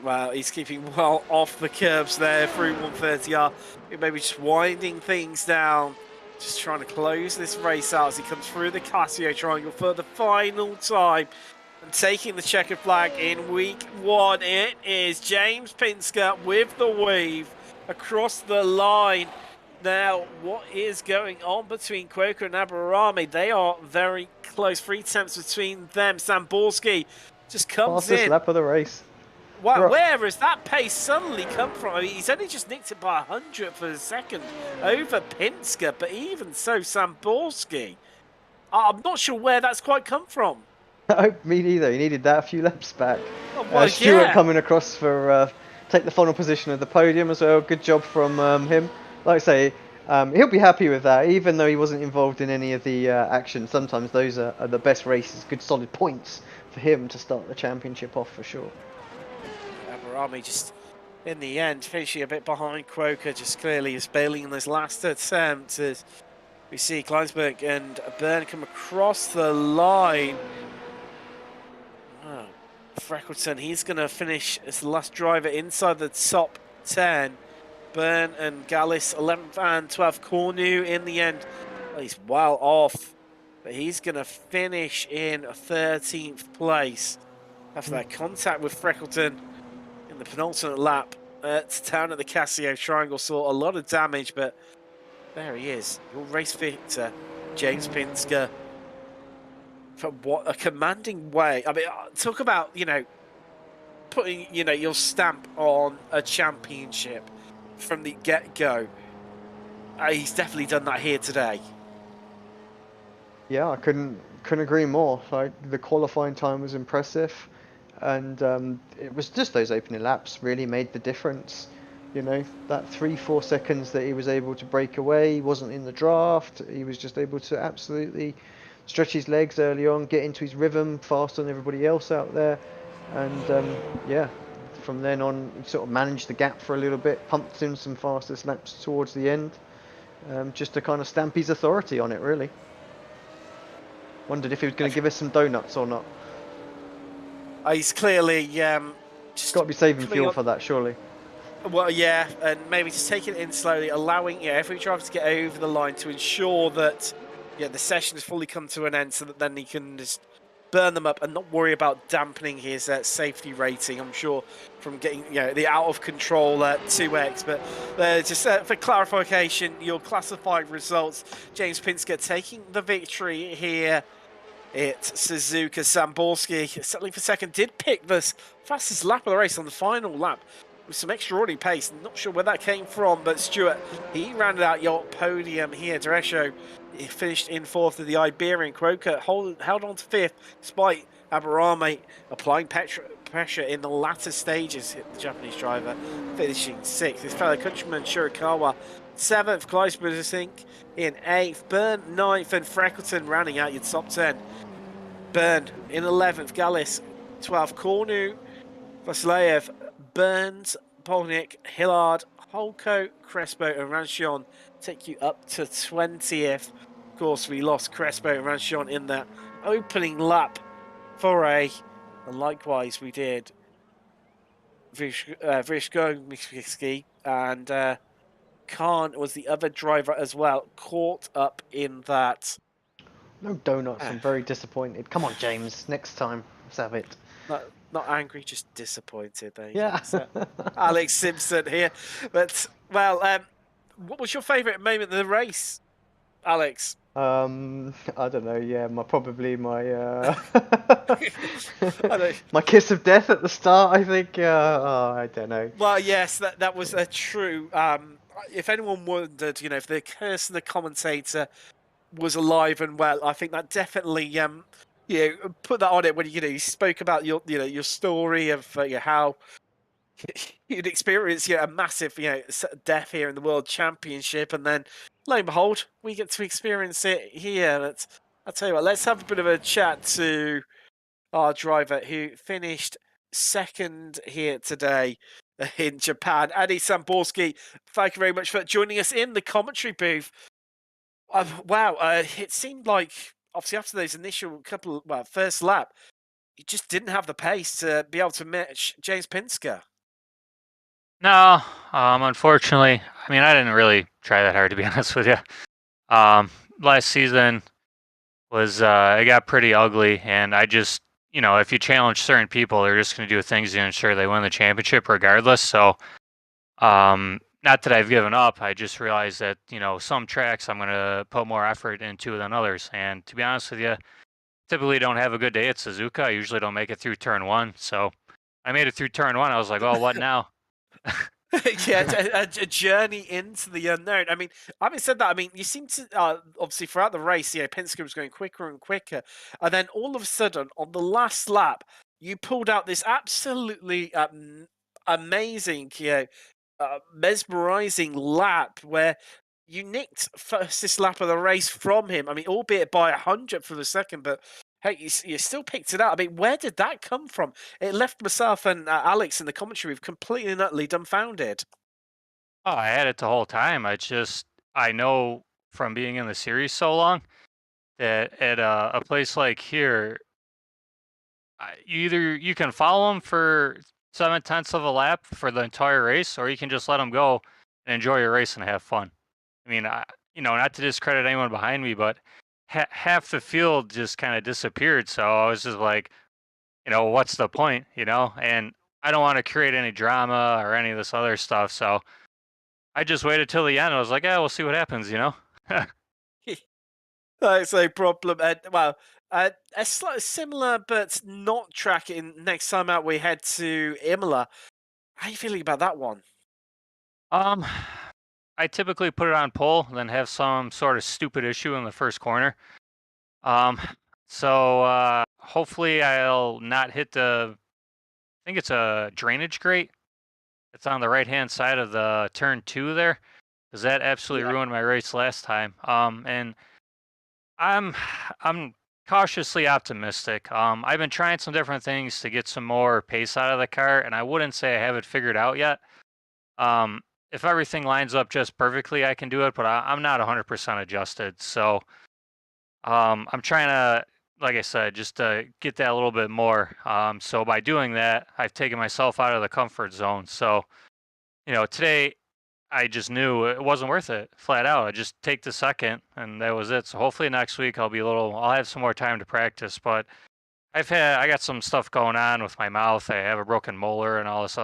Well, he's keeping well off the curbs there through 130R. Maybe just winding things down. Just trying to close this race out as he comes through the Casio Triangle for the final time. And taking the checkered flag in week 1, it is James Pinsker with the weave across the line. Now, what is going on between Quoker and Aberami? They are very close. 3 tenths between them. Samborski just comes in. Fastest lap of the race. Wow, where has that pace suddenly come from? I mean, he's only just nicked it by 100th of a second over Pinsker, but even so, Samborski, I'm not sure where that's quite come from. No, me neither. He needed that a few laps back. Oh, well, Stewart coming across for take the final position of the podium as well. Good job from him. Like I say, he'll be happy with that, even though he wasn't involved in any of the action. Sometimes those are the best races, good solid points for him to start the championship off for sure. Aberami just, in the end, finishing a bit behind Quoker, just clearly is bailing in this last attempt as we see Kleinsberg and Byrne come across the line. Wow. Freckleton, he's going to finish as the last driver inside the top 10. Byrne and Gallus 11th and 12th. Cornu in the end, he's well off, but he's going to finish in 13th place after that contact with Freckleton in the penultimate lap down at the Casio Triangle. Saw a lot of damage, but there he is, your race victor, James Pinsker. From what a commanding way. I mean, talk about, you know, putting, you know, your stamp on a championship from the get-go. He's definitely done that here today. Yeah, I couldn't agree more. Like, the qualifying time was impressive, and it was just those opening laps really made the difference. You know, that 3-4 seconds that he was able to break away, he wasn't in the draft. He was just able to absolutely stretch his legs early on, get into his rhythm faster than everybody else out there, and yeah, from then on he sort of managed the gap for a little bit, pumped in some fastest laps towards the end, just to kind of stamp his authority on it really. Wondered if he was going to give us some donuts or not. He's clearly just got to be saving fuel for that, surely. Well, yeah, and maybe just taking it in slowly, allowing every driver to get over the line to ensure that the session has fully come to an end, so that then he can just burn them up and not worry about dampening his safety rating. I'm sure from getting the out of control 2x. But just for clarification, your classified results: James Pinsker taking the victory here. It's Suzuka. Samborski settling for second. Did pick the fastest lap of the race on the final lap with some extraordinary pace. Not sure where that came from, but Stewart, he rounded out your podium here. Derecho, he finished in 4th of the Iberian. Quoker held on to 5th, despite Aberami applying pressure in the latter stages. Hit the Japanese driver, finishing 6th. His fellow countryman Shirakawa 7th. Kleinsberg in 8th. Byrne 9th, and Freckleton rounding out your top 10. Byrne in 11th. Gallus 12th. Cornu, Vasilev, Burns, Polnick, Hillard, Holko, Crespo and Ranchion take you up to 20th. Of course, we lost Crespo and Ranchion in that opening lap for and likewise we did Vrishko, Miski and Khan was the other driver as well, caught up in that. No donuts. I'm very disappointed. Come on, James. Next time, let's have it. Not angry, just disappointed. There you Yeah. go. So, Alex Simpson here. But, well, what was your favourite moment of the race, Alex? I don't know. Yeah, probably my my kiss of death at the start. I think. I don't know. Well, yes, that was true. If anyone wondered, if the curse of the commentator was alive and well, I think that definitely put that on it when you spoke about your story of how you'd experience a massive death here in the World Championship, and then lo and behold, we get to experience it here. I'll tell you what, let's have a bit of a chat to our driver who finished second here today in Japan, Adi Samborski. Thank you very much for joining us in the commentary booth. Wow, it seemed like obviously after those initial first lap, you just didn't have the pace to be able to match James Pinsker. No, unfortunately, I mean, I didn't really try that hard, to be honest with you. Last season was, it got pretty ugly, and I just, if you challenge certain people, they're just going to do things to ensure they win the championship regardless. So, not that I've given up, I just realized that, some tracks I'm going to put more effort into than others. And to be honest with you, typically don't have a good day at Suzuka. I usually don't make it through turn one. So I made it through turn one. I was like, oh, what now? Yeah, a journey into the unknown. I mean, having said that, I mean, you seem to obviously throughout the race, Penske was going quicker and quicker, and then all of a sudden on the last lap, you pulled out this absolutely amazing, mesmerizing lap where you nicked fastest lap of the race from him. I mean, albeit by 100th of a second, but hey, you still picked it out. I mean, where did that come from? It left myself and Alex in the commentary completely and utterly dumbfounded. Oh, I had it the whole time. I know from being in the series so long that at a place like here, you can follow them for 7/10 of a lap for the entire race, or you can just let them go and enjoy your race and have fun. I mean, not to discredit anyone behind me, but half the field just kind of disappeared. So I was just like, what's the point, And I don't want to create any drama or any of this other stuff. So I just waited till the end. I was like, yeah, we'll see what happens. That's no problem. Well, a similar but not tracking. Next time out, we head to Imola. How are you feeling about that one? I typically put it on pole, then have some sort of stupid issue in the first corner. So hopefully I'll not hit I think it's a drainage grate. It's on the right-hand side of the turn 2 there, because that absolutely ruined my race last time. And I'm cautiously optimistic. I've been trying some different things to get some more pace out of the car, and I wouldn't say I have it figured out yet. If everything lines up just perfectly, I can do it, but I'm not 100% adjusted. So I'm trying to, like I said, just get that a little bit more. So by doing that, I've taken myself out of the comfort zone. So, today I just knew it wasn't worth it, flat out. I just take the second, and that was it. So hopefully next week I'll have some more time to practice. But I got some stuff going on with my mouth. I have a broken molar and all this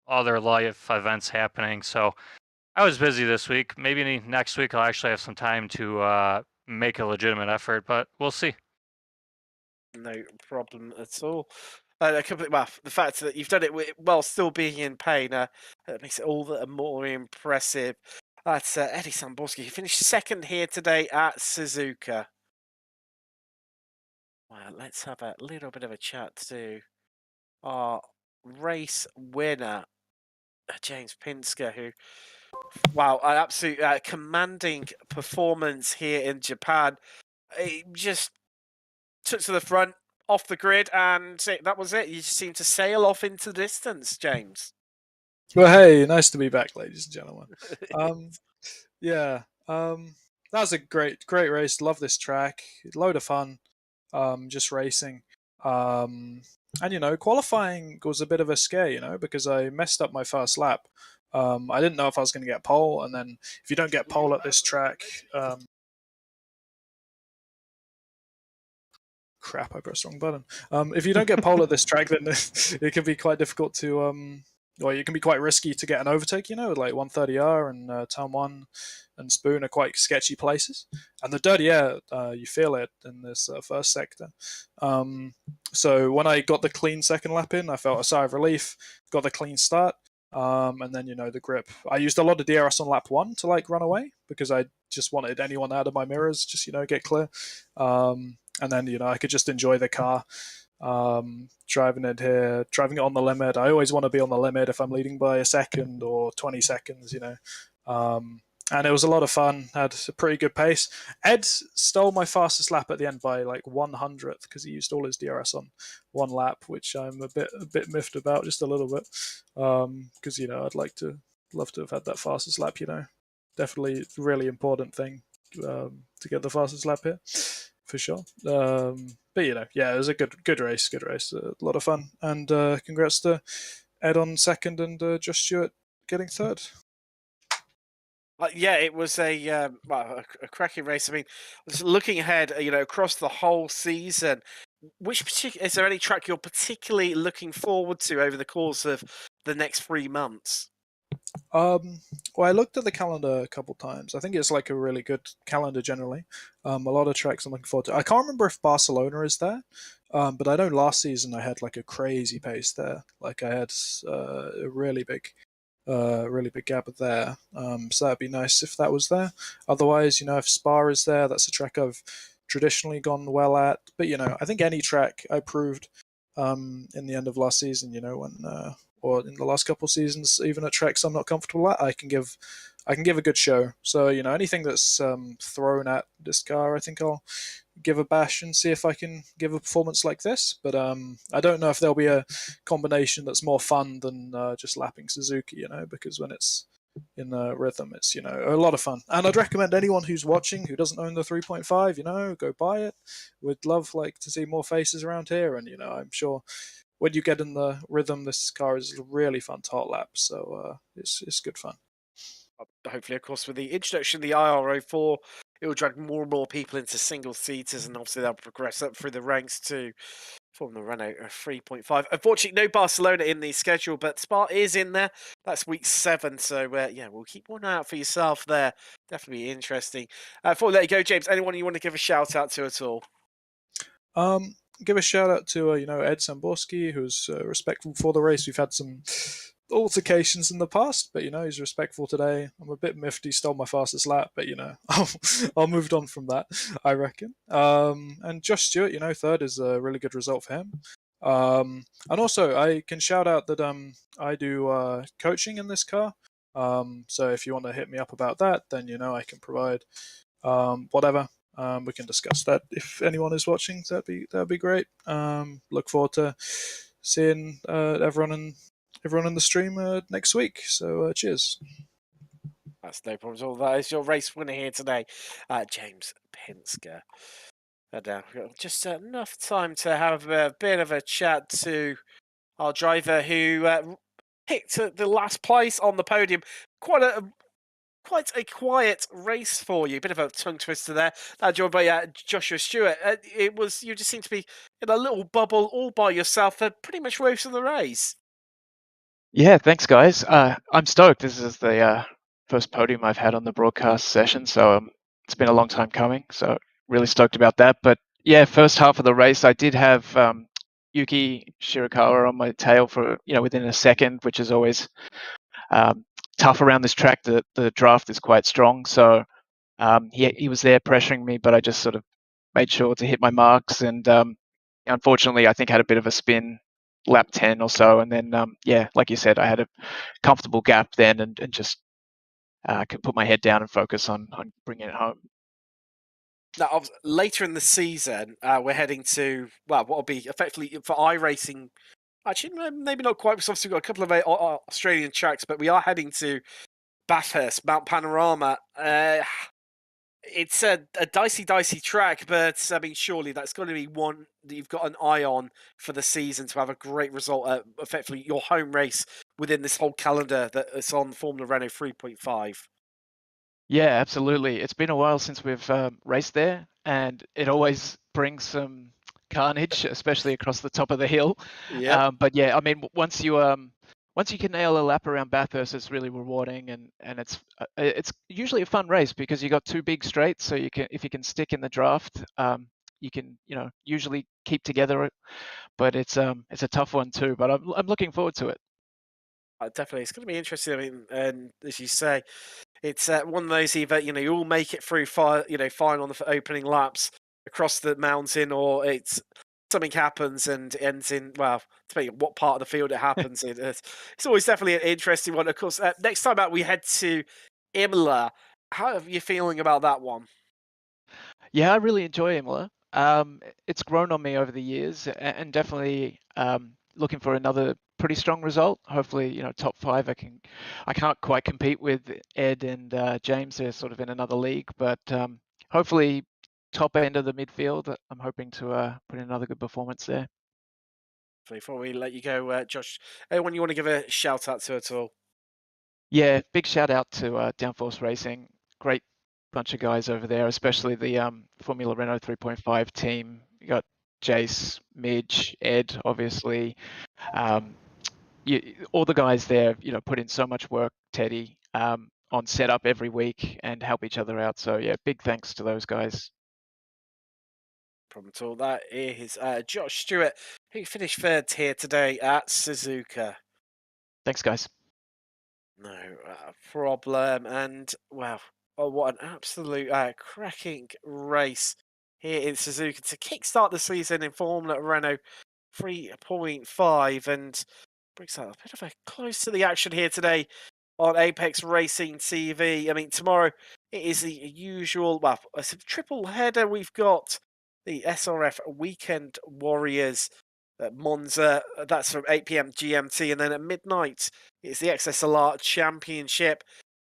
other life events happening. So I was busy this week. Maybe next week I'll actually have some time to make a legitimate effort, but we'll see. No problem at all. Well, the fact that you've done it while still being in pain makes it all the more impressive. That's Eddie Samborski. He finished second here today at Suzuka. Well, let's have a little bit of a chat to our race winner, James Pinsker, who, wow, an absolute commanding performance here in Japan. He just took to the front, off the grid, and that was it. You just seemed to sail off into the distance, James. Well, hey, nice to be back, ladies and gentlemen. That was a great race. Love this track. Load of fun. Just racing. And qualifying was a bit of a scare, because I messed up my first lap. I didn't know if I was going to get pole, and then if you don't get pole at this track, crap, I pressed the wrong button. If you don't get pole at this track, then it can be quite difficult to, or it can be quite risky to get an overtake. Like 130R and Town 1 and Spoon are quite sketchy places. And the dirty air, you feel it in this first sector. So when I got the clean second lap in, I felt a sigh of relief, got the clean start. And then the grip. I used a lot of DRS on lap 1 to run away because I just wanted anyone out of my mirrors, just get clear. And then I could just enjoy the car, driving it here, driving it on the limit. I always want to be on the limit if I'm leading by a second or 20 seconds. And it was a lot of fun. Had a pretty good pace. Ed stole my fastest lap at the end by 100th because he used all his DRS on one lap, which I'm a bit miffed about, just a little bit, because I'd love to have had that fastest lap. Definitely a really important thing to get the fastest lap here, for sure. But it was a good race, a lot of fun, and congrats to Ed on second and Josh Stewart getting third. Yeah, it was a cracking race. I mean, just looking ahead, across the whole season, is there any track you're particularly looking forward to over the course of the next 3 months? Well, I looked at the calendar a couple times. I think it's a really good calendar generally. A lot of tracks I'm looking forward to. I can't remember if Barcelona is there, but I know last season I had a crazy pace there. I had a really big gap there. So that'd be nice if that was there. Otherwise, if Spa is there, that's a track I've traditionally gone well at. But I think any track I proved in the end of last season, when or in the last couple of seasons, even at tracks I'm not comfortable at, I can give a good show. So anything that's thrown at this car, I think I'll give a bash and see if I can give a performance like this. But I don't know if there'll be a combination that's more fun than just lapping Suzuki, because when it's in rhythm, it's a lot of fun. And I'd recommend anyone who's watching who doesn't own the 3.5, go buy it. Would love to see more faces around here, and I'm sure when you get in the rhythm, this car is a really fun to hot lap. So it's good fun. Hopefully, of course, with the introduction of the IRO4, it will drag more and more people into single seaters, and obviously they'll progress up through the ranks to form the Renault 3.5. Unfortunately, no Barcelona in the schedule, but Spa is in there. That's week 7, so we'll keep one eye out for yourself there. Definitely interesting. Before we let you go, James, anyone you want to give a shout out to at all? Give a shout out to Ed Samborski, who's respectful for the race. We've had some altercations in the past, but he's respectful today. I'm a bit miffed he stole my fastest lap, but I'll moved on from that, I reckon. And Josh Stewart, third is a really good result for him. And also I can shout out that I do coaching in this car. So if you want to hit me up about that, then I can provide whatever. We can discuss that if anyone is watching. That'd be great. Look forward to seeing everyone in the stream next week. So cheers. That's no problem at all. That is your race winner here today, James Penske. And we've got just enough time to have a bit of a chat to our driver who picked the last place on the podium. Quite a quiet race for you. Bit of a tongue twister there. Joined by Joshua Stewart. You just seem to be in a little bubble all by yourself for pretty much most of the race. Yeah, thanks, guys. I'm stoked. This is the first podium I've had on the broadcast session, so it's been a long time coming. So really stoked about that. But yeah, first half of the race, I did have Yuki Shirakawa on my tail for within a second, which is always tough around this track. The draft is quite strong, so he was there pressuring me, but I just sort of made sure to hit my marks, and unfortunately, I think had a bit of a spin lap 10 or so, and then like you said, I had a comfortable gap then, and just could put my head down and focus on bringing it home. Now, later in the season, we're heading to what will be effectively for iRacing. Actually, maybe not quite, because obviously we've got a couple of Australian tracks, but we are heading to Bathurst, Mount Panorama. It's a dicey track, but I mean, surely that's got to be one that you've got an eye on for the season to have a great result at effectively your home race within this whole calendar that is on Formula Renault 3.5. Yeah, absolutely. It's been a while since we've raced there, and it always brings some carnage, especially across the top of the hill. Yep. But yeah, I mean, once you can nail a lap around Bathurst, it's really rewarding, and it's usually a fun race because you got two big straights, so you can, if you can stick in the draft, you can, usually keep together. But it's a tough one too. But I'm looking forward to it. Definitely, it's going to be interesting. I mean, and as you say, it's one of those either you all make it through fine on the opening laps across the mountain, or it's something happens and ends in, well, depending on what part of the field it happens in. It's always definitely an interesting one. Of course, next time out we head to Imola. How are you feeling about that one? Yeah, I really enjoy Imola. It's grown on me over the years, and definitely looking for another pretty strong result. Hopefully, top 5. I can't quite compete with Ed and James. They're sort of in another league, but hopefully top end of the midfield. I'm hoping to put in another good performance there. Before we let you go, Josh, anyone you want to give a shout out to at all? Yeah, big shout out to Downforce Racing. Great bunch of guys over there, especially the Formula Renault 3.5 team. You got Jace, Midge, Ed, obviously. All the guys there, put in so much work, Teddy, on setup every week and help each other out. So yeah, big thanks to those guys. Problem at all. That is Josh Stewart, who finished third here today at Suzuka. Thanks, guys. No problem. And, wow, what an absolute cracking race here in Suzuka to kickstart the season in Formula Renault 3.5 and brings out a bit of a close to the action here today on Apex Racing TV. I mean, tomorrow it is the usual, well, it's a triple header. We've got the SRF Weekend Warriors at Monza. That's from 8 p.m. GMT. And then at midnight, it's the XSLR Championship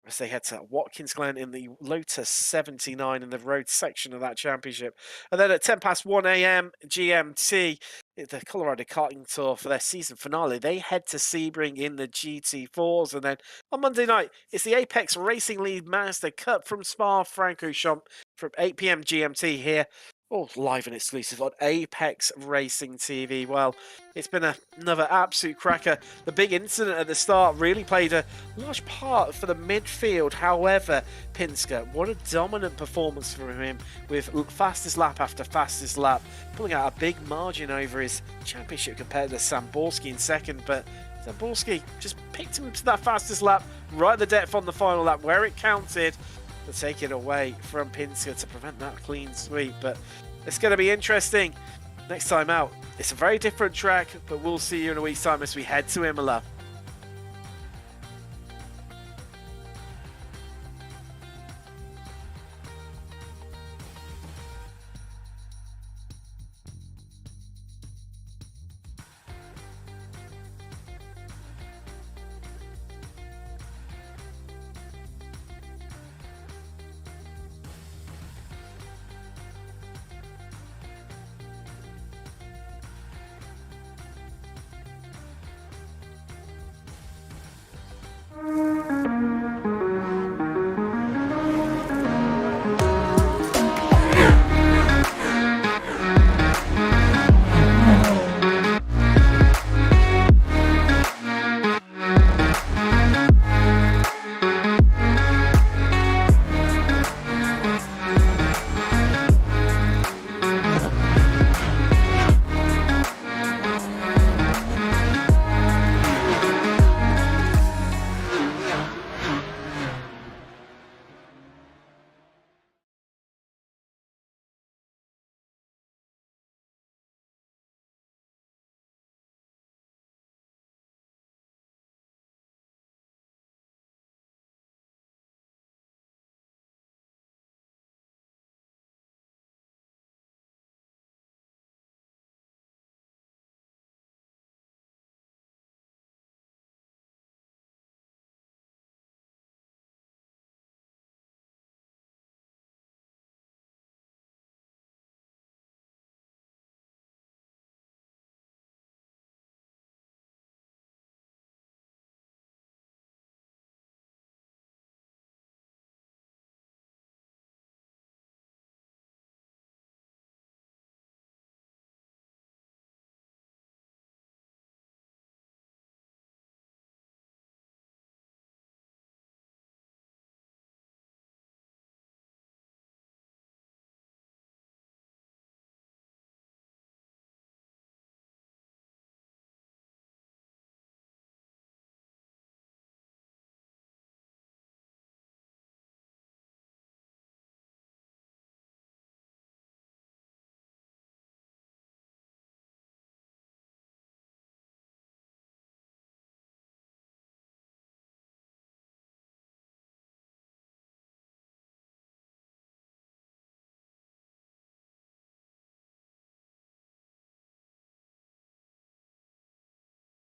as they head to Watkins Glen in the Lotus 79 in the road section of that championship. And then at 1 a.m. GMT, the Colorado Karting Tour for their season finale. They head to Sebring in the GT4s. And then on Monday night, it's the Apex Racing League Master Cup from Spa-Francorchamps from 8 p.m. GMT here. All live and exclusive on Apex Racing TV. Well, it's been another absolute cracker. The big incident at the start really played a large part for the midfield. However, Pinsker, what a dominant performance from him with fastest lap after fastest lap, pulling out a big margin over his championship compared to Samborski in second. But Samborski just picked him to that fastest lap right at the depth on the final lap where it counted to take it away from Pinsker to prevent that clean sweep. But it's going to be interesting next time out. It's a very different track, but we'll see you in a week's time as we head to Imola.